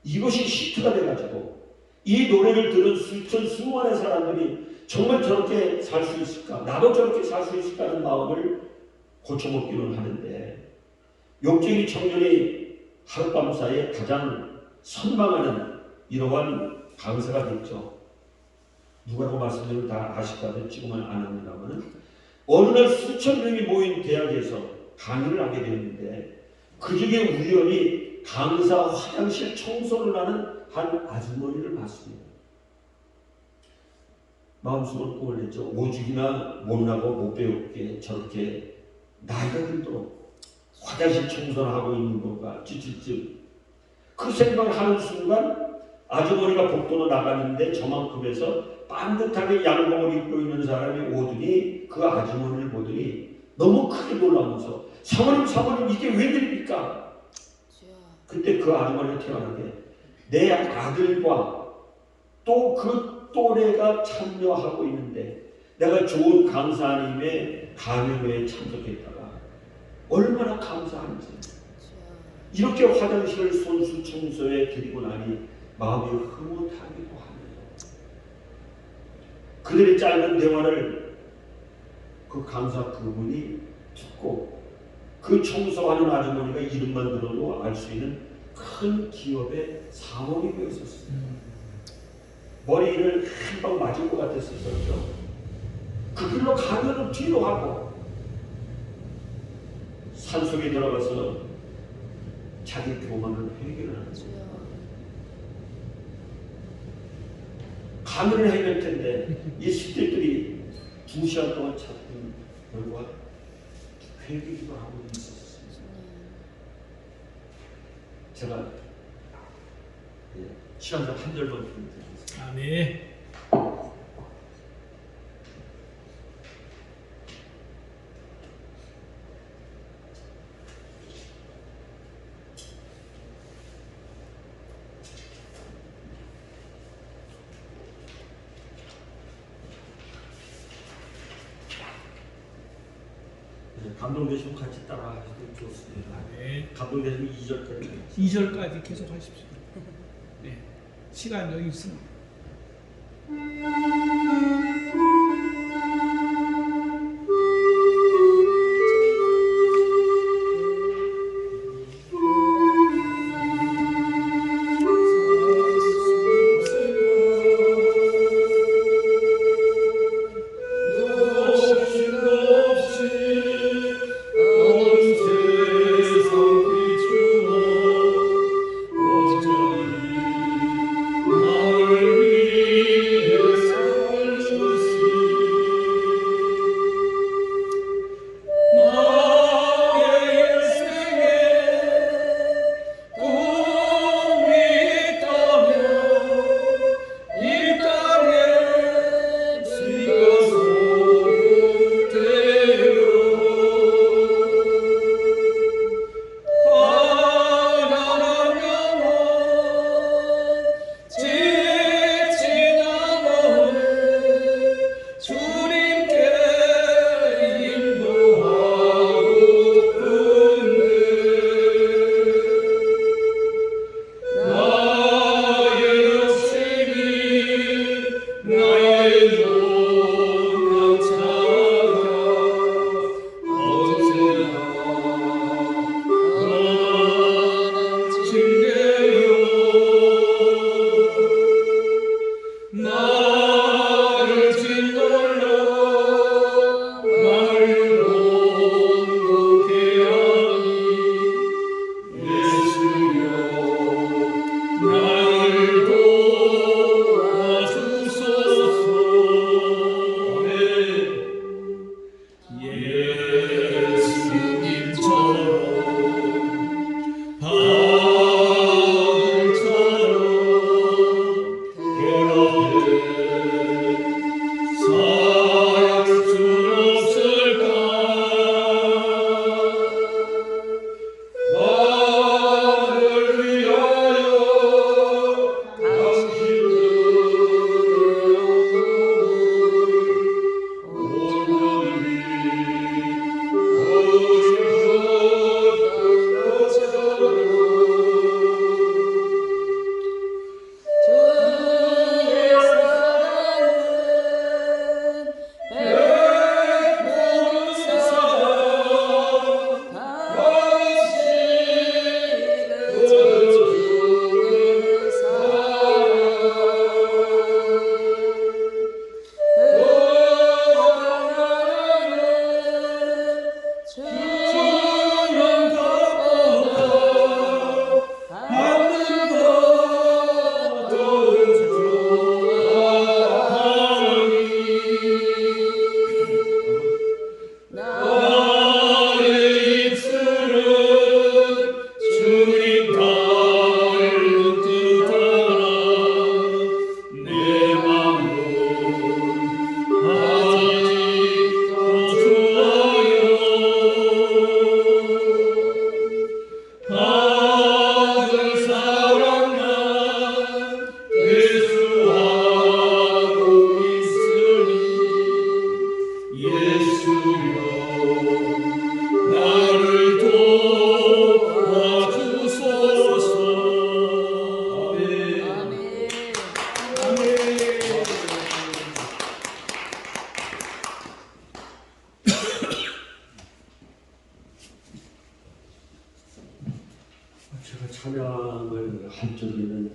이것이 히트가 돼가지고 이 노래를 들은 수많은 사람들이 정말 저렇게 살 수 있을까? 나도 저렇게 살 수 있을까? 하는 마음을 고쳐먹기는 하는데 욕쟁이 청년이 하룻밤 사이에 가장 선망하는 이러한 강사가 됐죠. 누구라고 말씀드리면 다 아실 것 같아요. 지금은 안 합니다만 어느 날 수천 명이 모인 대학에서 강의를 하게 되는데 그 중에 우연히 강사 화장실 청소를 하는 한 아주머니를 봤습니다. 마음속으로 꿈을 냈죠. 오죽이나 못나고 못 배웠게 저렇게 나이가 들도록 화장실 청소를 하고 있는 건가 찌찔찌 그 생각을 하는 순간 아주머니가 복도로 나갔는데 저만큼에서 반듯하게 양복을 입고 있는 사람이 오더니 그 아주머니를 보더니 너무 크게 놀라면서 사모님 이게 웬일입니까? 그때 그 아주머니가 태어나게 내 아들과 또 그 또래가 참여하고 있는데 내가 좋은 강사님의 강연회에 참석했다가 얼마나 감사한지 이렇게 화장실을 손수 청소해 드리고 나니 마음이 흐뭇하기도 합니다. 그들의 짧은 대화를 그 강사 그분이 듣고 그 청소하는 아주머니가 이름만 들어도 알 수 있는 큰 기업의 사원이 되어 있었습니다. 머리를 한 방 맞을 것 같았었죠. 그 길로 가면은 뒤로 하고 산속에 들어가서 자기 교만을 회개를 하는 거예요. 가면을 해낼 텐데 이 10대들이 2시간 동안 찾은 결과 회개기도 하고 있었습니다. 제가 시간도 한 절만 드리겠습니다. 아멘. 감동되시면 같이 따라 하셔도 좋습니다. 아멘. 감동되시면 2절까지 2절까지 계속 하십시오. 네. 시간 여기 있습니다. 세상 찬양을 할 적에는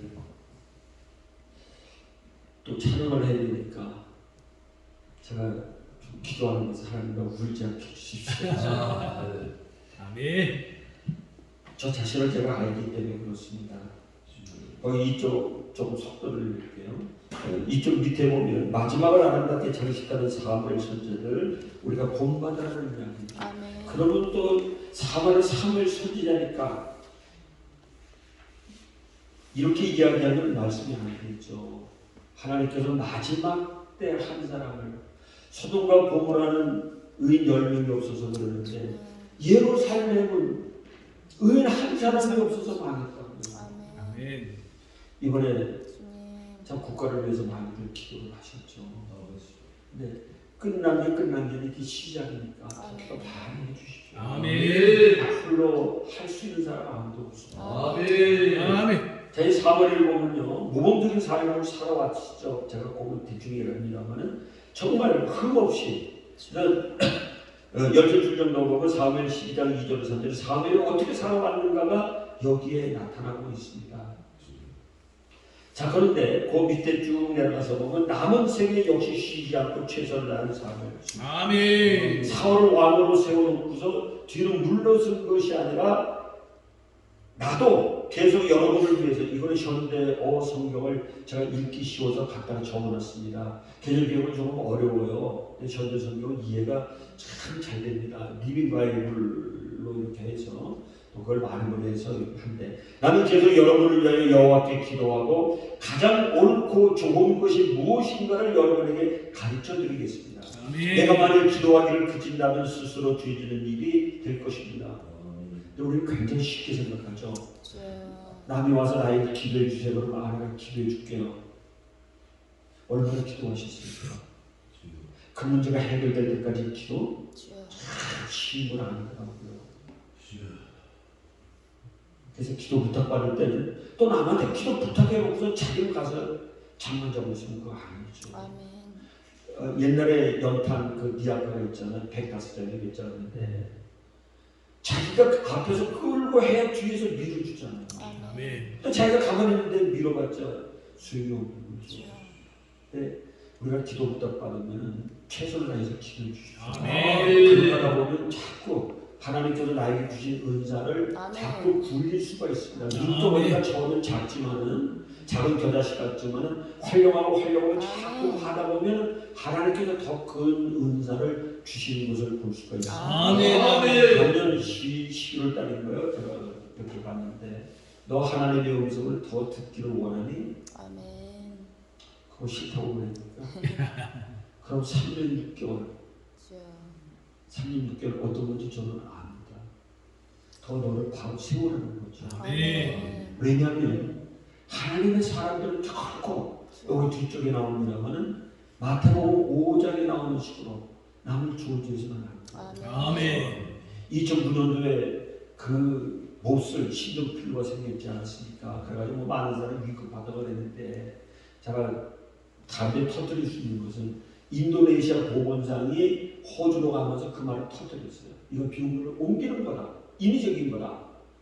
또 찬양을 해야 되니까 제가 좀 기도하면서 하나님과 울지 않게 해주십시오. 아멘. 저 자신을 제가 알기 때문에 그렇습니다. 거기 이쪽 조금 속도를 내릴게요. 이쪽 밑에 보면 마지막을 아름답게 장식하는 사무엘 선지자들 우리가 본받으라는 이야기입니다. 아멘. 그러면 또 사무엘 선지자니까 이렇게 이야기하는 말씀이 아니겠죠. 하나님께서 마지막 때 한 사람을 소돔과 고모라는 의인 10명이 없어서 그러는데 예루살렘은 의인 한 사람이 없어서 망했다고요. 아멘. 아멘. 이번에 주님. 참 국가를 위해서 많이들 기도를 하셨죠. 근데 끝난 게 이렇게 시작이니까 기도 많이 해주십시오. 아멘. 앞으로 할 수 있는 사람 아무도 없습니다. 아멘. 아멘. 제 사무엘을 보면요, 모범적인 삶을 살아왔죠. 제가 꼭 대충 얘기합니다만은 정말 흠없이 12줄 정도 보면 사무엘 12장 2절 3절 사무엘이 어떻게 살아왔는가가 여기에 나타나고 있습니다. 자, 그런데 그 밑에 쭉 내려가서 보면 남은 세계 역시 쉬지 않고 최선을 다하는 사무엘이었습니다. 아멘. 사울을 왕으로 세워놓고서 뒤로 물러선 것이 아니라 나도 계속 여러분을 위해서 이거는 현대어 성경을 제가 읽기 쉬워서 갖다가 적어놨습니다. 개념 비용은 조금 어려워요. 근데 현대 성경은 이해가 참 잘 됩니다. 리빙 바이블로 이렇게 해서 또 그걸 말을 해서 한데 나는 계속 여러분을 위하여 여호와께 기도하고 가장 옳고 좋은 것이 무엇인가를 여러분에게 가르쳐 드리겠습니다. 아멘. 내가 만일 기도하기를 그친다면 스스로 죄지는 일이 될 것입니다. 근데 우리는 굉장히 쉽게 생각하죠. 남이 와서 나에게 기도해 주세요. 그러면 내가 기도해 줄게요. 얼마나 기도하셨습니까? 그 문제가 해결될 때까지 기도 쉬운 건 아니더라고요. 그래서 기도 부탁받을 때는 또 남한테 기도 부탁해놓고서 자기는 가서 잠만 자고 있으면 그거 아니죠. 아멘. 옛날에 연탄 그 니아가가 있잖아요. 105장이 있잖아요. 자기가 앞에서 끌고 해야 뒤에서 밀어주잖아요. 아멘. 또 자기가 가만히 있는데 밀어봤자 소용이 없는 거죠. 근데 우리가 기도 부탁받으면 최선을 다해서 기도해 주십시오. 아멘. 그러다 보면 자꾸 하나님께서 나에게 주신 은사를 아멘. 자꾸 굴릴 수가 있습니다. 눈덩어리가 저는 작지만은 작은 겨자씨 같지만은 활용하고 자꾸 하다 보면 하나님께서 더 큰 은사를 주시는 것을 볼 수가 있습니다. 아멘. 아멘. 작년 11월 달인가요? 제가 이렇게 봤는데 너 하나님의 음성을 더 듣기를 원하니? 아멘. 그거 싫다고 그러니까 그럼 3년 6개월 3년 6개월 어떤 건지 저는 압니다. 더 너를 바로 세우라는 거죠. 아멘. 왜냐하면 하나님의 사람들은 결코 여기 뒤쪽에 나옵니다만은 마태복음 5장에 나오는 식으로 남을 주어지지는 않습니다. 아멘. 2009년도에 그 몹쓸 신종필로가 생겼지 않았습니까? 그래가지고 많은 사람이 위급하다고 그랬는데 제가 담배 터뜨릴 수 있는 것은 인도네시아 보건상이 호주로 가면서 그 말을 터뜨렸어요. 이건 비용을 옮기는 거다. 인위적인 거다.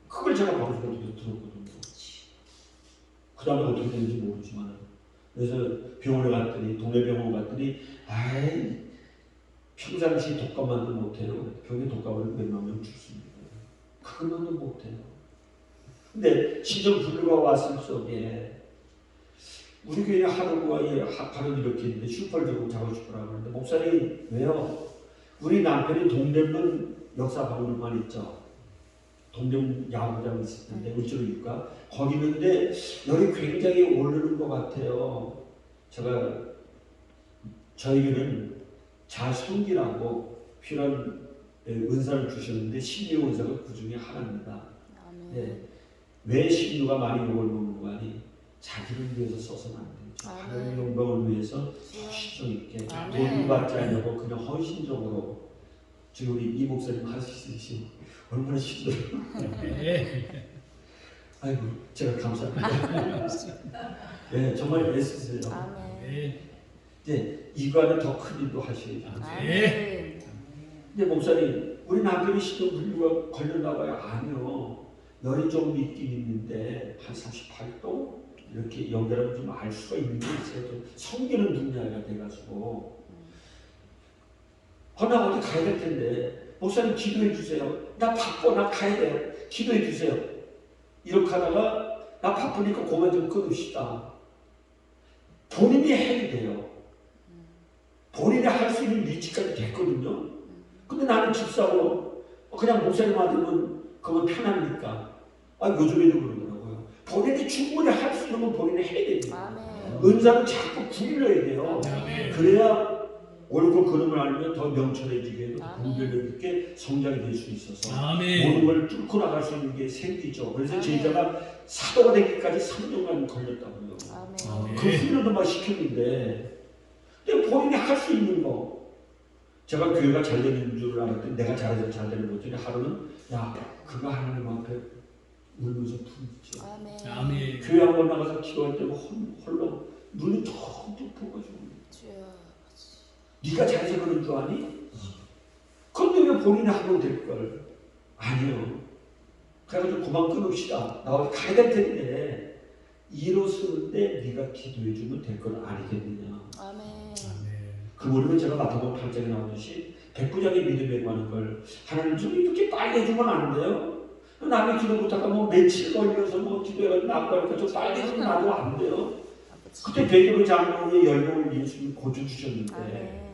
그걸 제가 방송에도 들었거든요. 그 다음에 어떻게 되는지 모르지만 그래서 병원에 갔더니 동네 병원 갔더니 아이 평상시 독감만도 못해요. 병에 독감을 몇만 명 죽습니다. 그것만도 못해요. 근데 신종플루가 왔을 적에 우리 교회 하루가 이렇게 있는데 슈퍼를 들고 자고 싶으라고 하는데 목사님 왜요? 우리 남편이 동대문 역사박물관 있죠. 동대문 야구장 있을 텐데 우측이니까 거기 있는데 여기 굉장히 오르는 것 같아요. 제가 저에게는 잘 섬기라고 필요한 은사를 주셨는데 신유 은사가 그 중에 하나입니다. 네. 왜 신유가 많이 욕을 먹는 거 아니? 자기를 위해서 써서는 안 되죠. 하나님의 영광을 위해서 헌신성 있게 돈 받지 않냐고 그냥 헌신적으로 지금 우리 이 목사님 하시듯이 얼마나 힘들어요. 아이고 제가 감사합니다. 네, 정말 애쓰세요. 아멘. 네, 이거는 더 큰 일도 하셔야죠. 아멘. 근데 목사님 우리 남편이 신종플루가 걸렸나 봐요. 아니요. 열이 좀 있긴 있는데 한 38도 이렇게 연결하면 좀 알 수가 있는 게 있어요. 좀 성기는 분야가 돼가지고 나 어디 가야 될 텐데 목사님 기도해 주세요. 나 바빠, 나 가야 돼요. 기도해 주세요. 이렇게 하다가 나 바쁘니까 그만 좀 끊읍시다. 본인이 해야 돼요. 본인이 할 수 있는 위치까지 됐거든요. 근데 나는 집사고 그냥 목사님 아들은 그건 편합니까? 요즘에도 그러더라고요. 본인이 충분히 할 수 있는 건 본인이 해야 돼요. 아멘. 은사는 자꾸 굴려야 돼요. 아멘. 그래야 옳고 그름을 알면 더 명철해지게 아멘. 분별력 있게 성장이 될 수 있어서 아멘. 모든 걸 뚫고 나갈 수 있는 게 생기죠. 그래서 아멘. 제자가 사도가 되기까지 3년간 걸렸다고요. 아멘. 그 훈련도 막 시켰는데 근데 본인이 할 수 있는 거 제가 교회가 잘 되는 줄 알았더니 내가 잘해서 잘 되는 거지. 하루는 야 그거 하나님 앞에 울면서 부르지. 아멘. 아멘. 교회 한 번 나가서 기도할 때는 홀로 눈이 텅 뜨고가지고 주여. 네가 잘해서 그런 줄 아니? 그런데 왜 본인이 하면 될걸? 아니요. 그래가지고 그만 끊읍시다. 나 어디 가야 될 텐데 일어서는데 네가 기도해주면 될 걸 아니겠느냐. 아멘. 그 무렵에 제가 마태복음 8장에 나오듯이 백부장의 믿음에 관한 걸 하나님 좀 이렇게 빨리 해주면 안 돼요? 남의 기도 못하다가 뭐 며칠 걸려서 뭐 기도해가지고 나빠니까 좀 빨리 해주면 나도 안 돼요? 그때 베드로 장로의 열명을 예수님 고쳐주셨는데 아멘.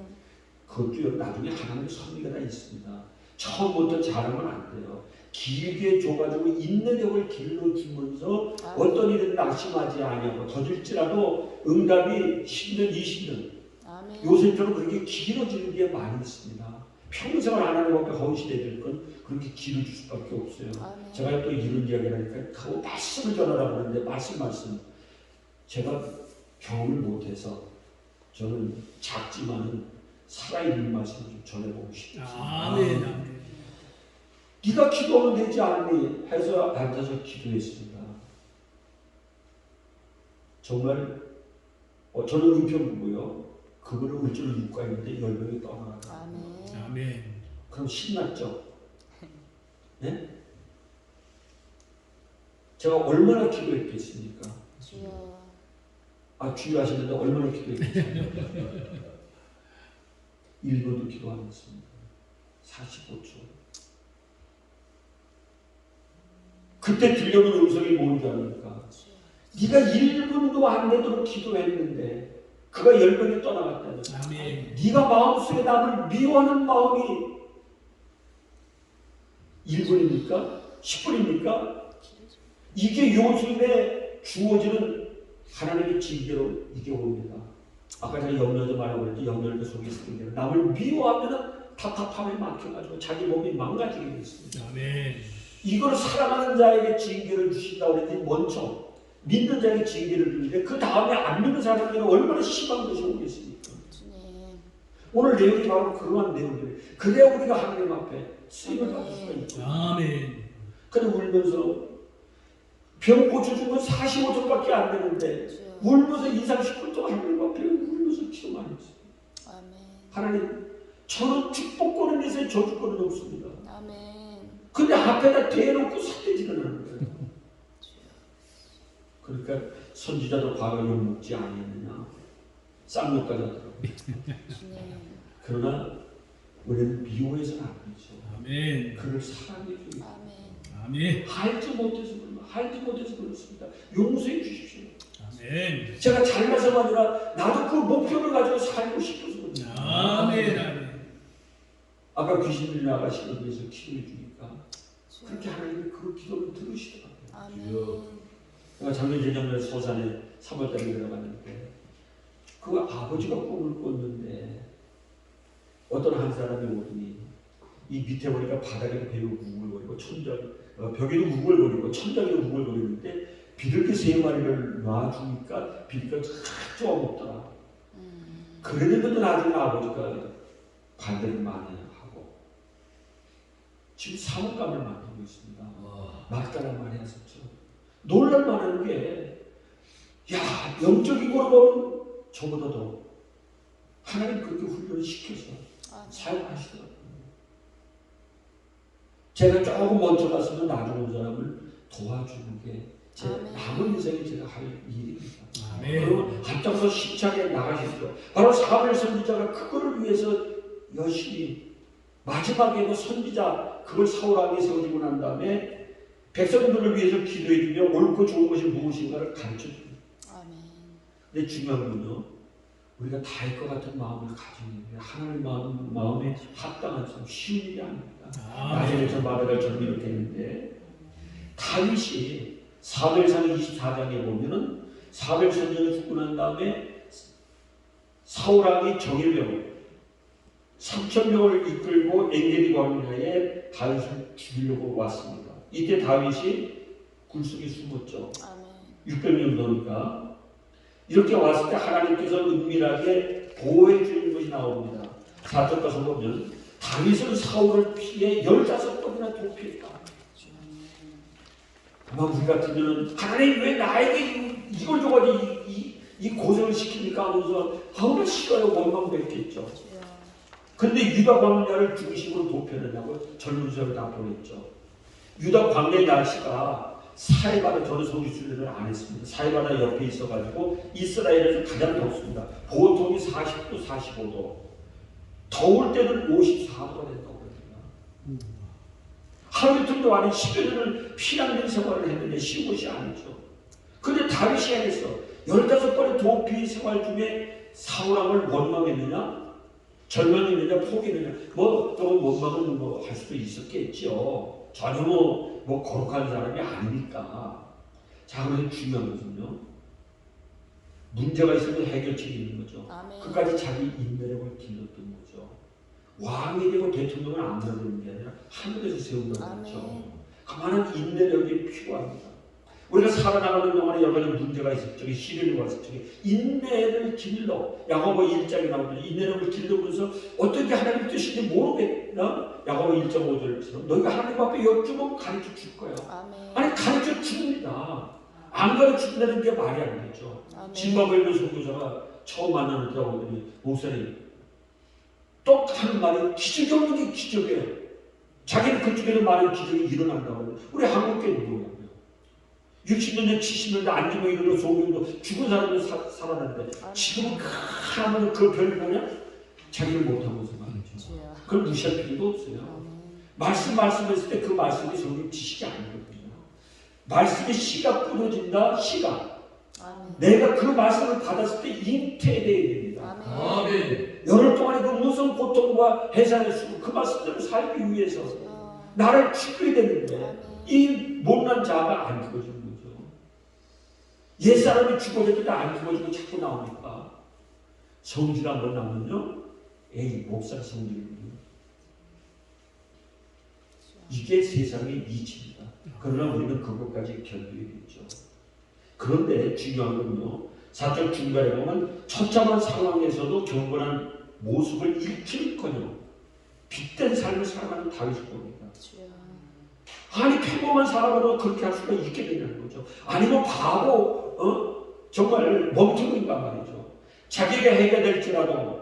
그것도 나중에 하나님의 섭리가 다 있습니다. 처음부터 잘하면 안 돼요. 길게 줘가지고 인내력을 길러주면서 어떤 일은 낙심하지 아니하고 더딜지라도 응답이 10년, 20년 아멘. 요새처럼 그렇게 길어지는 게 많이 있습니다. 평생을 하나님 앞에 헌신해야 될 건 그렇게 길어질 수밖에 없어요. 아멘. 제가 또 이런 이야기를 하니까 그 말씀을 전하라고 하는데 말씀 제가 경험을 못해서 저는 작지만은 살아있는 말씀을 좀 전해보고 싶습니다. 아멘. 아멘. 네가 기도하면 되지 않니? 해서 앉아서 기도했습니다. 정말 저는 은평구고요. 그분은 을지로 육가인데 열명이 떠나가다. 아멘. 아멘. 그럼 신났죠? 네? 제가 얼마나 기도했겠습니까? 주여. 주여 하시는데 얼마나 기도했겠습니까? 1분도 기도 안 했습니다. 45초. 그때 들려오는 음성이 뭔지 아닙니까? 네가 1분도 안 되도록 기도했는데 그가 10명이 떠나갔다니. 아멘. 네가 마음속에 남을 미워하는 마음이 1분입니까? 10분입니까? 이게 요즘에 주어지는 하나님의 징계로 이게 옵니다. 아까 제가 염려하지 말라고 그랬지. 염려를 속에서 징계로 남을 미워하면 답답함에 막혀가지고 자기 몸이 망가지게 됐습니다. 아멘. 이걸 사랑하는 자에게 징계를 주신다고 그랬더니 먼저 믿는 자에게 징계를 주는데 그 다음에 안 믿는 사람에게는 얼마나 심한 것이 오겠습니까? 주님. 오늘 내용이 바로 그러한 내용이에요. 그래야 우리가 하나님 앞에 쓰임을 받을 수가 있죠. 아멘. 그래 울면서 병 고쳐준 건 45초밖에 안 되는데 주여. 울면서 2, 30분 동안 하나님 앞에 울면서 기도만 했어요. 아멘. 하나님 저는 축복권은 있어요. 저주권은 없습니다. 아멘. 근데 앞에다 대놓고 사대지는 않는 거예요. 그러니까 선지자도 과거 욕먹지 아니했느냐 쌍욕까지 하더라고요. 주님. 그러나 우리는 미워해서는 안 되죠. 아멘. 그를 사랑해주고 아멘. 아멘. 알지 못해서 그렇습니다. 용서해 주십시오. 아멘. 제가 잘나서가 아니라 나도 그 목표를 가지고 살고 싶어서 그렇습니다. 아멘. 아멘. 아까 귀신들이 나가시기 위해서 기도해 주니까 그렇게 하나님이 그 기도를 들으시더라고요. 아멘. 제가 작년 재작년 서산에 3월달에 내려갔는데 그 아버지가 꿈을 꿨는데 어떤 한 사람이 오더니 이 밑에 보니까 바닥에도 배우 우글거리고 벽에도 우글거리고 천장에도 우글거리는데 비둘기 3마리를 놔주니까 비둘기가 쫙 쪼아먹더라. 그랬는데도 나중에 아버지가 반대를 많이 하고 지금 사업감을 만들고 있습니다. 막다란 말이 했었죠. 놀랄만한 게 영적인 거로 보면 저보다 더 하나님 그렇게 훈련을 시켜서 사용하시더라고요. 제가 조금 먼저 갔으면 나중 온 사람을 도와주는 게 제 아멘. 남은 인생에 제가 할 일입니다. 아멘. 그리고 앞장서 십자가에 나가셨죠. 바로 사무엘 선지자가 그거를 위해서 열심히 마지막에도 선지자 그걸 사울왕에 세워지고 난 다음에 백성들을 위해서 기도해주며 옳고 좋은 것이 무엇인가를 가르쳐줍니다. 아멘. 근데 중요한 건요, 우리가 다할 것 같은 마음을 가지는 게 하나님 마음에 합당한 삶 쉬운 일이 아닙니다. 나중에 저 마다가 저는 이렇게 했는데 다윗이 사무엘상 24장에 보면은 사무엘 선지자가 죽고 난 다음에 사울왕이 정예병 3,000명을 이끌고 엔게디 광야에 다윗을 죽이려고 왔습니다. 이때 다윗이 굴속에 숨었죠. 아멘. 600년 넘으니까 이렇게 왔을 때 하나님께서 은밀하게 보호해 주는 것이 나옵니다. 4절 가서 보면 다윗은 사울을 피해 15번이나 도피했다. 아마 우리 같으면 하나님 왜 나에게 이걸 줘가지고 이 고생을 시킵니까 하면서 아무나 싫어요 원망됐겠죠. 근데 유다 광야를 중심으로 도피하느냐고 젊은 시절을 다 보냈죠. 유다 광야의 날씨가 사해바다, 저는 서울수련을 안 했습니다. 사해바다 옆에 있어가지고 이스라엘에서 가장 덥습니다. 보통이 40도, 45도. 더울 때는 54도가 된다고 그럽니다. 하루 이틀도 아닌 10여 년을 피난된 생활을 했는데 쉬운 것이 아니죠. 그런데 다윗이 해냈어. 15번의 도피 생활 중에 사울왕을 원망했느냐? 절망했느냐? 포기했느냐? 또 원망은 할 수도 있었겠죠. 전혀 거룩한 사람이 아니니까. 자, 그런데 중요한 것은요, 문제가 있으면 해결책이 있는 거죠. 아멘. 끝까지 자기 인내력을 길렀던 거죠. 왕이 되고 대통령을 안 만드는 게 아니라 하늘에서 세운다는 거죠. 그만한 인내력이 필요합니다. 우리가 살아나가는 동안에 여러 가지 문제가 있을 적에, 시련이 왔을 적에 인내를 길러, 야고보 1장에 나오는 인내력을 길러면서 어떻게 하나님 뜻인지 모르겠나? 야고보 1장 5절처럼 너희가 하나님 앞에 여쭈면 가르쳐 줄 거예요. 아멘. 아니 가르쳐 줍니다. 안 가르쳐 준다는 게 말이 안 되죠. 짐바브웨 있는 선교사가 처음 만나는 데라고 하더니 목사님 또 하는 말이 기적이 없는 게 기적이에요. 자기는 그쪽에서 많은 기적이 일어난다고. 우리 한국교회는 뭐예요? 60년 전 70년대 안중에 이르러 소경도 죽은 사람도 살아났는데 지금은 하면 그 별이 뭐냐? 자기를 못하면서 말이죠. 그걸 무시할 필요도 없어요. 말씀했을 때 그 말씀이 성경 지식이 아니거든요. 말씀의 씨가 뿌려진다. 씨가 내가 그 말씀을 받았을 때 잉태되어야 됩니다. 아멘. 열흘 동안에 그 무슨 고통과 해산을 쓰고 그 말씀대로 살기 위해서 나를 죽여야 되는데 이 못난 자가 안 죽어지는 거죠. 옛사람이 죽어졌는데 안 죽어지고 자꾸 나오니까 성질 한번 나면요, 에이 목사 성질이군요. 이게 세상의 이치입니다. 그러나 우리는 그것까지 견뎌야겠죠. 그런데 중요한 건요, 4절 중간에 보면 처참한 상황에서도 경건한 모습을 잃기는커녕 빛된 삶을 살아가는 다윗을 봅니다. 아니 평범한 사람으로 그렇게 할 수가 있게 되는 거죠. 아니면 바보, 정말 멍청인가 말이죠. 자기가 해야 될지라도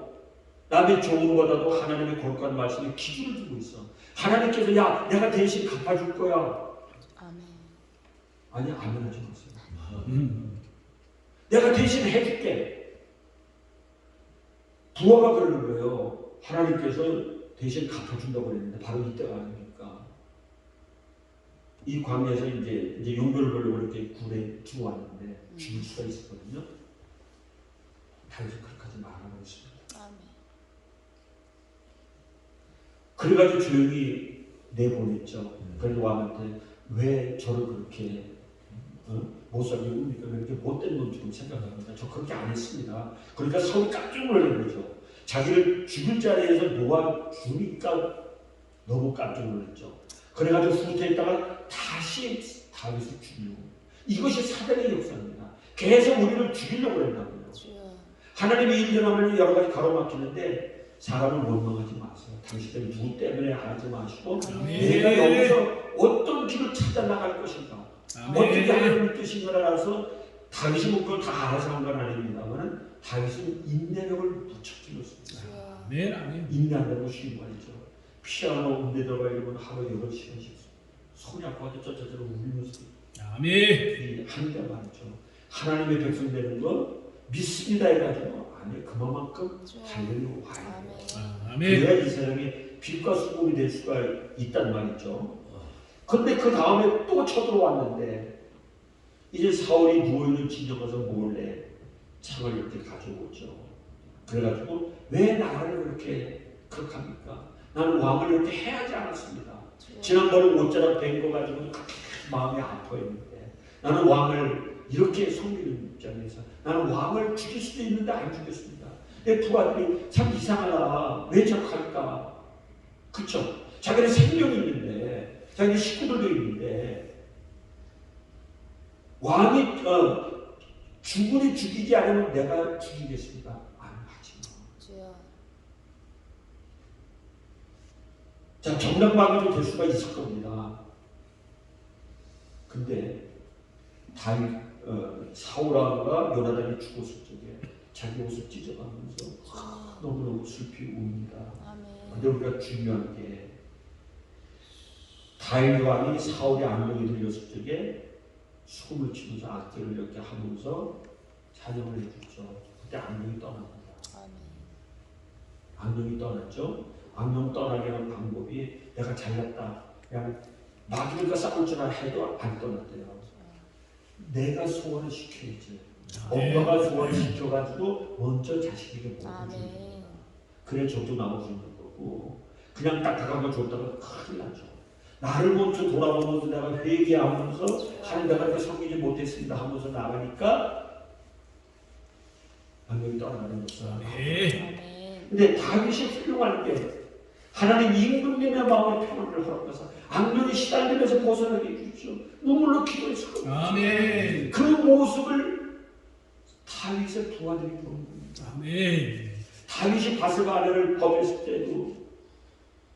남의 좋은보다도 하나님의 거룩한 말씀에 기준을 두고 있어. 하나님께서 야 내가 대신 갚아줄 거야. 아멘. 아니 아멘 하지 마세요. 내가 대신 해줄게. 부하가 그러는 거예요. 하나님께서 대신 갚아준다고 그랬는데 바로 이때가 아닙니까? 이 광야에서 이제 용변을 걸려고 이렇게 굴에 주고 왔는데 죽을 수가 있었거든요. 다윗은 그렇게 하지 말라고 했습니다. 아멘. 그래가지고 조용히 내보냈죠. 그래도 왕한테 왜 저를 그렇게 못 살게 웁니까? 왜 이렇게 못된 놈처럼 생각합니까? 저 그렇게 안 했습니다. 그러니까 사울이 깜짝 놀란 거죠. 자기를 죽을 자리에서 놓아주니까 너무 깜짝 놀랐죠. 그래가지고 후퇴했다가 다시 다윗을 죽이려고. 이것이 사단의 역사입니다. 계속 우리를 죽이려고 한다고요. 하나님이 인정하면 여러 가지 가로막히는데 사람을 원망하지 마세요. 당신들 누구 때문에 하지 마시고 내가 여기서 어떤 길을 찾아 나갈 것인가, 어떻게 하나님의 뜻인가를 알아서 다윗이 그걸 다 알아서 한 건 아닙니다만 다윗은 인내력을 무척 길렀습니다. 인내한다는 것이 말이죠. 피아노 음대 들어가 이러면 하루 8시간씩 손이 아파서 저저저로 울면서 아멘. 이 한다 말이죠. 하나님의 백성 되는 거 믿습니다 해가지고 아니 그만큼 달려요 와요. 아멘. 그래야 이 세상에 빛과 수금이 될 수가 있단 말이죠. 근데 그 다음에 또 쳐들어왔는데 이제 사울이 누워있는 진영 가서 몰래 창을 이렇게 가져오죠. 그래가지고 왜 나를 그렇게 합니까? 나는 왕을 이렇게 해하지 않았습니다. 지난번에 옷자락 뺀 거 가지고 마음이 아파했는데 나는 왕을 이렇게 섬기는 입장에서 나는 왕을 죽일 수도 있는데 안 죽였습니다. 내 부하들이 참 이상하다. 왜 저렇게 할까? 그쵸? 자기는 생명이 있는데 자기 식구들도 있는데 왕이 죽으니 죽이지 않으면 내가 죽이겠습니다. 안 하지. 자, 정당방위도 될 수가 있을 겁니다. 근데 사울왕과 요나단이 죽었을 적에 자기 옷을 찢어가면서 너무너무 슬피 웁니다. 근데 우리가 중요한 게 다윗 왕이 사울의 악령이 들렸을 적에 숨을 치면서 악기를 이렇게 하면서 찬양을 해줬죠. 그때 악령이 떠납니다. 악령이 떠났죠. 악령 떠나게 하는 방법이 내가 잘났다. 그냥 나중에 싸울 줄 해도 안 떠났대요. 내가 소원을 시켜야지. 엄마가 소원을 시켜가지고 먼저 자식에게 먹어주는 거야. 그래 저도 나눠주는 거고 그냥 딱딱한 거 줬다가 큰일 나죠. 나를 먼저 돌아보면서 내가 회개하면서 하나님 내가 이렇게 섬기지 못했습니다 하면서 나가니까 악령이 떠나가는 것을 근데 다윗이 훌륭한 게 하나님 임금님의 마음에 평안을 허락해서 악령이 시달리면서 벗어나게 해주십시오. 눈물로 기도했어요. 아멘. 그 모습을 다윗의 부하들이 보는 겁니다. 아멘. 다윗이 바세바 아내를 법했을 때도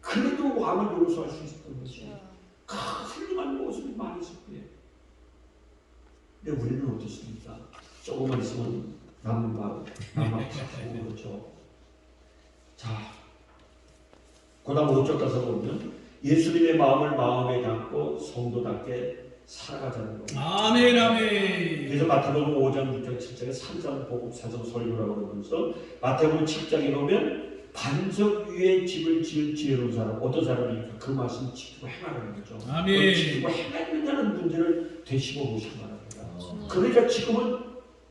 그래도 왕을 용서할 수 있었던 것이 훌륭한 모습이 많이 있을 거예요. 근데 우리는 어떻습니까? 조금만 있으면 남은 마음, 남은 파고 그렇죠. 자, 그 다음 5절 가서 보면 예수님의 마음을 마음에 담고 성도답게 살아가자는 겁니다. 아멘. 아멘. 그래서 마태복음 5장, 6장, 7장에 산상복음, 사성설교라고 그러면서 마태복음 7장에 보면 반석 위에 집을 지을 지혜로운 사람, 어떤 사람이니까 그 말씀 지키고 행하는 거죠. 아멘. 지키고 행하느냐는 문제를 되씹어 보시기 바랍니다. 그러니까 지금은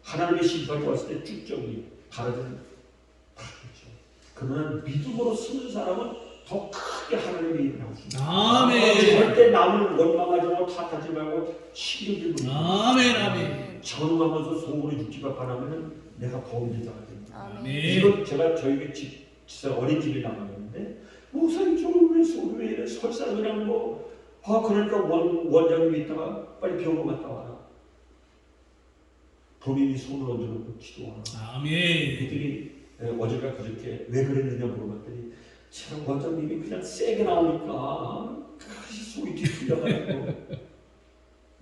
하나님의 심판이 왔을 때 쭉정이 바라는 바라겠죠. 그러나 믿음으로 쓰는 사람은 더 크게 하나님의 일을 하고 있습니다. 아멘. 절대 남을 원망하지 말고 탓하지 말고 신경 들고 아멘. 아멘. 전응하면서 속으로 육지가 바라면 내가 범죄자가 됩니다. 아멘. 이건 제가 저희 집 어린이집에 나갔는데 목사님 저를 왜 속을 왜 이래 설사 그냥 그러니까 원장님이 있다가 빨리 병원 갔다 와라. 본인이 손을 얹어놓고 기도하라. 아멘. 그들이 어제가 그저께 왜 그랬느냐 물어봤더니 참 원장님이 그냥 세게 나오니까 속이 뒤틀려가지고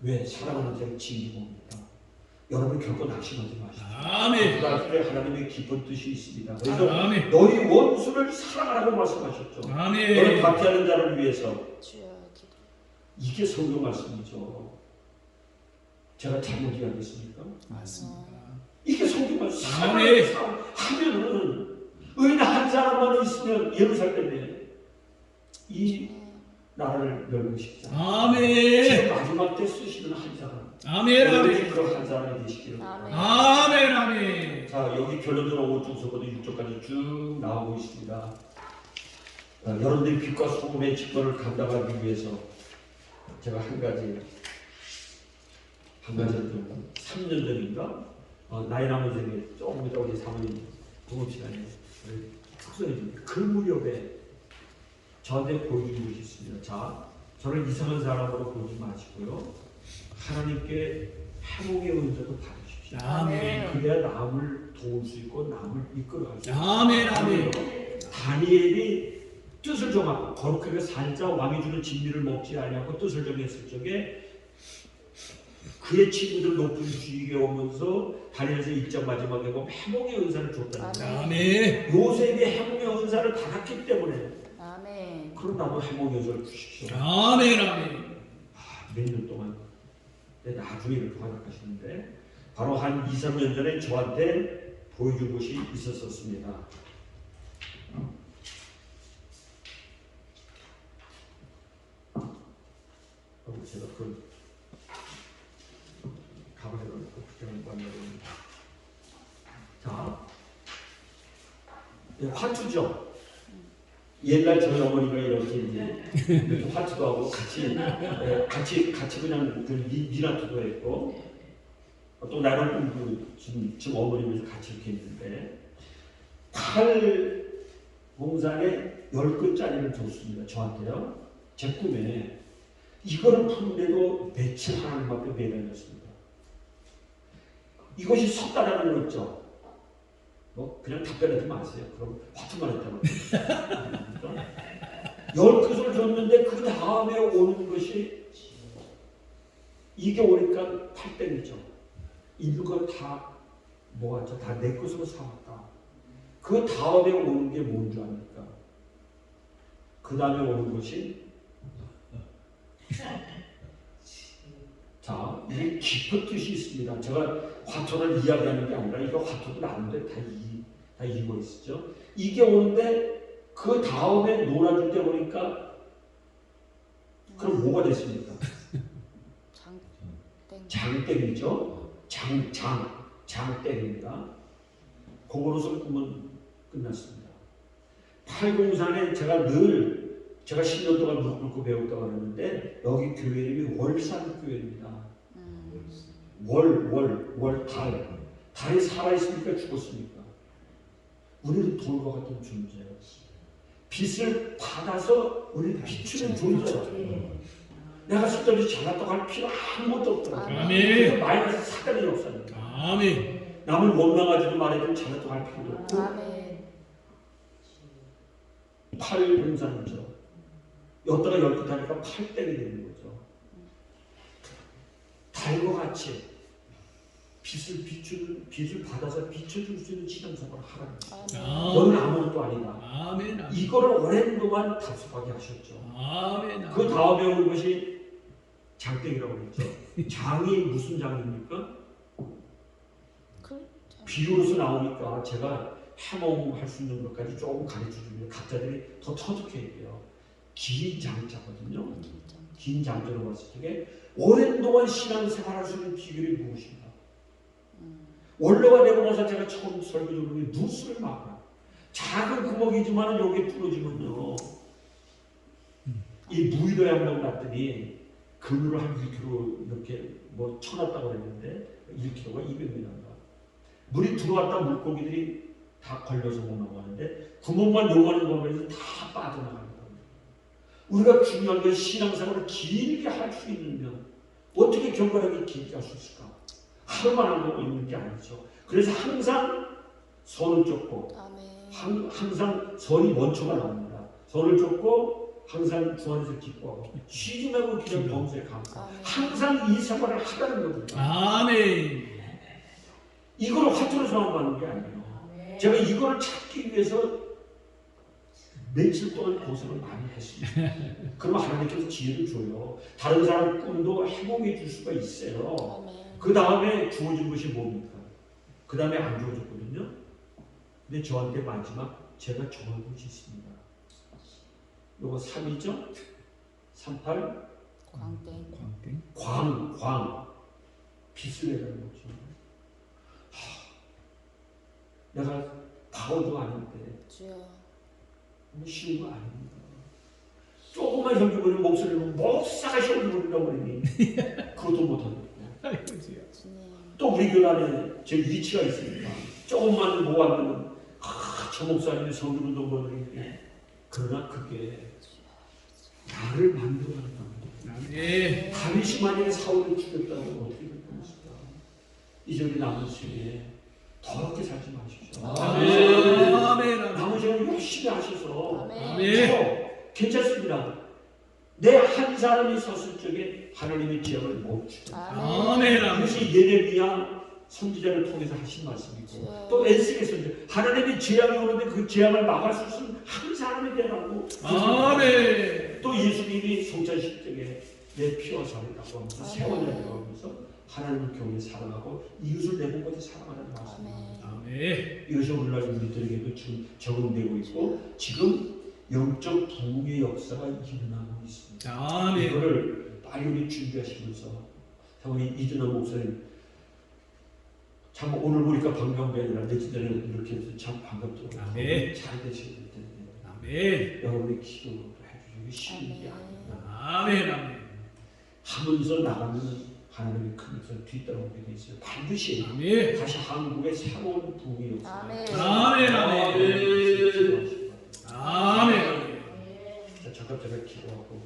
왜 사랑하는 자를 징계봅니다. 여러분 결코 낙심하지 마시고 아멘. 나중에 하나님의 깊은 뜻이 있습니다. 그래서 아멘. 너희 원수를 사랑하라고 말씀하셨죠. 아멘. 너를 박해하는 자를 위해서 이게 성경 말씀이죠. 제가 잘못 이야기했습니까? 맞습니다. 이게 성경 말씀. 아멘. 하면은 의인 한 사람만 있으면 예루살렘에 이 나라를 멸망시키자. 아멘. 지금 마지막 때 쓰시는 한 사람. 아멘. 아멘. 그 한 사람이 되시기를. 아멘. 아멘. 자 여기 결론적으로 5쪽서부터 6쪽까지 쭉 나오고 있습니다. 여러분들이 빛과 소금의 직분을 감당하기 위해서 제가 한 가지 좀 3년 전인가 나이 남은 생에 조금 이따 우리 사모님 부업 시간에 특선해줍니다. 그 무렵에 저한테 보여준 것이 있습니다. 자, 저를 이상한 사람으로 보지 마시고요. 하나님께 회복의 은사도 받으십시오. 아멘. 그래야 남을 도울 수 있고 남을 이끌어갈 수 있어요. 아멘. 아멘. 다니엘이 뜻을 정하고 거룩하게 살자 왕이 주는 진미를 먹지 아니하고 뜻을 정했을 적에 그의 친구들 높은 주위에 오면서 다니엘서 1장 마지막에 보면 회복의 은사를 줬다는 거예요. 아멘. 요셉이 회복의 은사를 받았기 때문에 그럼 나도 회복의 은사를 주십시오. 아멘. 아멘. 몇 년 동안 근데 나중에 이렇게 활약하시는데 바로 한 2, 3년 전에 저한테 보여준 것이 있었습니다. 제가 그 가방에 넣고 그렇게 한번 만나봅니다. 자, 화투죠. 옛날 저희 어머니가 이렇게 이제 화투도 하고 같이 그냥 그 미나투도 했고 또 나름 지금 어머니면서 같이 이렇게 있는데 팔 공산에 10끝짜리를 줬습니다. 저한테요. 제 꿈에 이거를 푸는데도 며칠 하나님밖에 매달렸습니다. 이것이 섰다라는 거 있죠. 뭐 그냥 답변하지 마세요. 그럼 화투만 했다고. 10끝을 줬는데 그 다음에 오는 것이 이게 오니까 8땡이죠. 이거 다 모았죠. 다 내 것으로 사왔다. 그 다음에 오는 게 뭔 줄 압니까? 그 다음에 오는 것이 자, 이게 깊은 뜻이 있습니다. 제가 화투를 이야기하는 게 아니라 이거 화투도 나는데 다 이거 있었죠. 이게 오는데 그 다음에 놀아줄 때 보니까 그럼 뭐가 됐습니까? 장땡이죠. 장땡입니다. 그거로서 꿈은 끝났습니다. 팔공산에 제가 10년 동안 무릎 꿇고 배웠다고 하는데 여기 교회 이름이 월산교회입니다. 달. 달이 살아있습니까? 죽었습니까? 우리는 돌과 같은 존재예요. 빛을 받아서 우리는 비추는 존재예요. 내가 쓸데없이 잘났다고 할 필요 아무것도 없더라고요. 아멘. 마이너스 사단이 없습니다. 아멘. 남을 원망하지도 말해도 잘났다고 할 필요도 없고 아멘. 팔공산이죠. 여기다가 10끝 하니까 8땡이 되는 거죠. 달과 같이 빛을 받아서 비춰줄 수 있는 신앙생활을 하라는 거예요. 너는 아무것도 아니다. 아멘. 이거를 오랜 동안 답습하게 하셨죠. 아멘. 그 다음에 오는 것이 장땡이라고 그랬죠. 장이 무슨 장입니까? 비유로서 나오니까 제가 해몽할 수 있는 것까지 조금 가르쳐주면 각자들이 더 터득해야 돼요. 긴 장자거든요. 긴 장자로 봤을 때 오랜 동안 신앙생활할 수 있는 비결이 무엇인가? 원로가 되고 나서 제가 처음 설교를 하는 게 누수를 막아. 작은 구멍이지만 여기에 뚫어지면요. 이 무의도에 한번 났더니 그물을 한 1km 이렇게 뭐 쳐놨다고 그랬는데 1km가 200m인가. 물이 들어왔다 물고기들이 다 걸려서 못 나가는데 구멍만 요만한 구멍에서 다 빠져나갑니다. 우리가 중요한 게 신앙생활을 길게 할 수 있으면 어떻게 경건하게 길게 할 수 있을까? 하루만 하고 있는 게 아니죠. 그래서 항상 선을 쫓고 항상 선이 원초가 나옵니다. 선을 쫓고 항상 주 안에서 기뻐하고 쉬지 말고 기도를 범사에 감사. 항상 이 생활을 하라는 거거든요. 아멘. 이걸 화투로 소망받는 게 아니에요. 제가 이걸 찾기 위해서 며칠 동안 고생을 많이 했습니다. 그러면 하나님께서 지혜를 줘요. 다른 사람 꿈도 해몽해 줄 수가 있어요. 그 다음에 주어진 것이 뭡니까? 그 다음에 안 주어졌거든요. 근데 저한테 마지막 제가 정한 것이 있습니다. 요거 3이죠? 38 광 빛을 내라는 거죠. 내가 바보도 아닌데 쉬운 거 아닙니다. 조금만 현기버리는 목소리로 목사가 현기버린다고 그러니 그것도 못하고 또 우리 교회 안에 제 위치가 있으니까 조금만 모아두면 저 목사님이 성경운동 보는데 그러나 그게 나를 만들어가는 겁니다. 다윗이 만약에 사울을 죽였다고 어떻게 될 뻔했을까? 이제 우리 남은 시간에 더럽게 살지 마십시오. 남은 시간에 열심히 하셔서 괜찮습니다. 내 한 사람이 섰을 적에 하나님의 지혜를 멈추죠. 이것이 예레미야 선지자를 통해서 하신 말씀이고 또 에스겔서 하나님의 재앙이 오는데 그 재앙을 막을 수 있는 한 사람이 되라고 또 예수님이 성찬식 적에 내 피와 살이라고 하면서 세원이라고 하면서 하나님의 교회 사랑하고 이웃을 내 몸같이 사랑하는 말씀입니다. 아멘. 이것이 오늘날 우리들에게도 지금 적용되고 있고 지금 영적 부흥의 역사가 일어나고 있습니다. 아멘. 이거를 빨리 우리 준비하시면서 우리 이준호 목사님 참 오늘 보니까 반가운 게 아니라 며칠 전에 이렇게 해서 참 반갑더라고요. 아멘. 잘 되셔야 될 텐데 아멘. 여러분이 기도를 해주시기 쉬운 게 아닙니다. 아멘. 아멘. 하면서 나가면 하나님의 큰 것을 뒤따라오게 돼 있어요. 반드시 아멘. 다시 한국의 새로운 부흥의 역사가 아멘. 아멘. 아멘. 아멘. 자, 잠깐 기도하고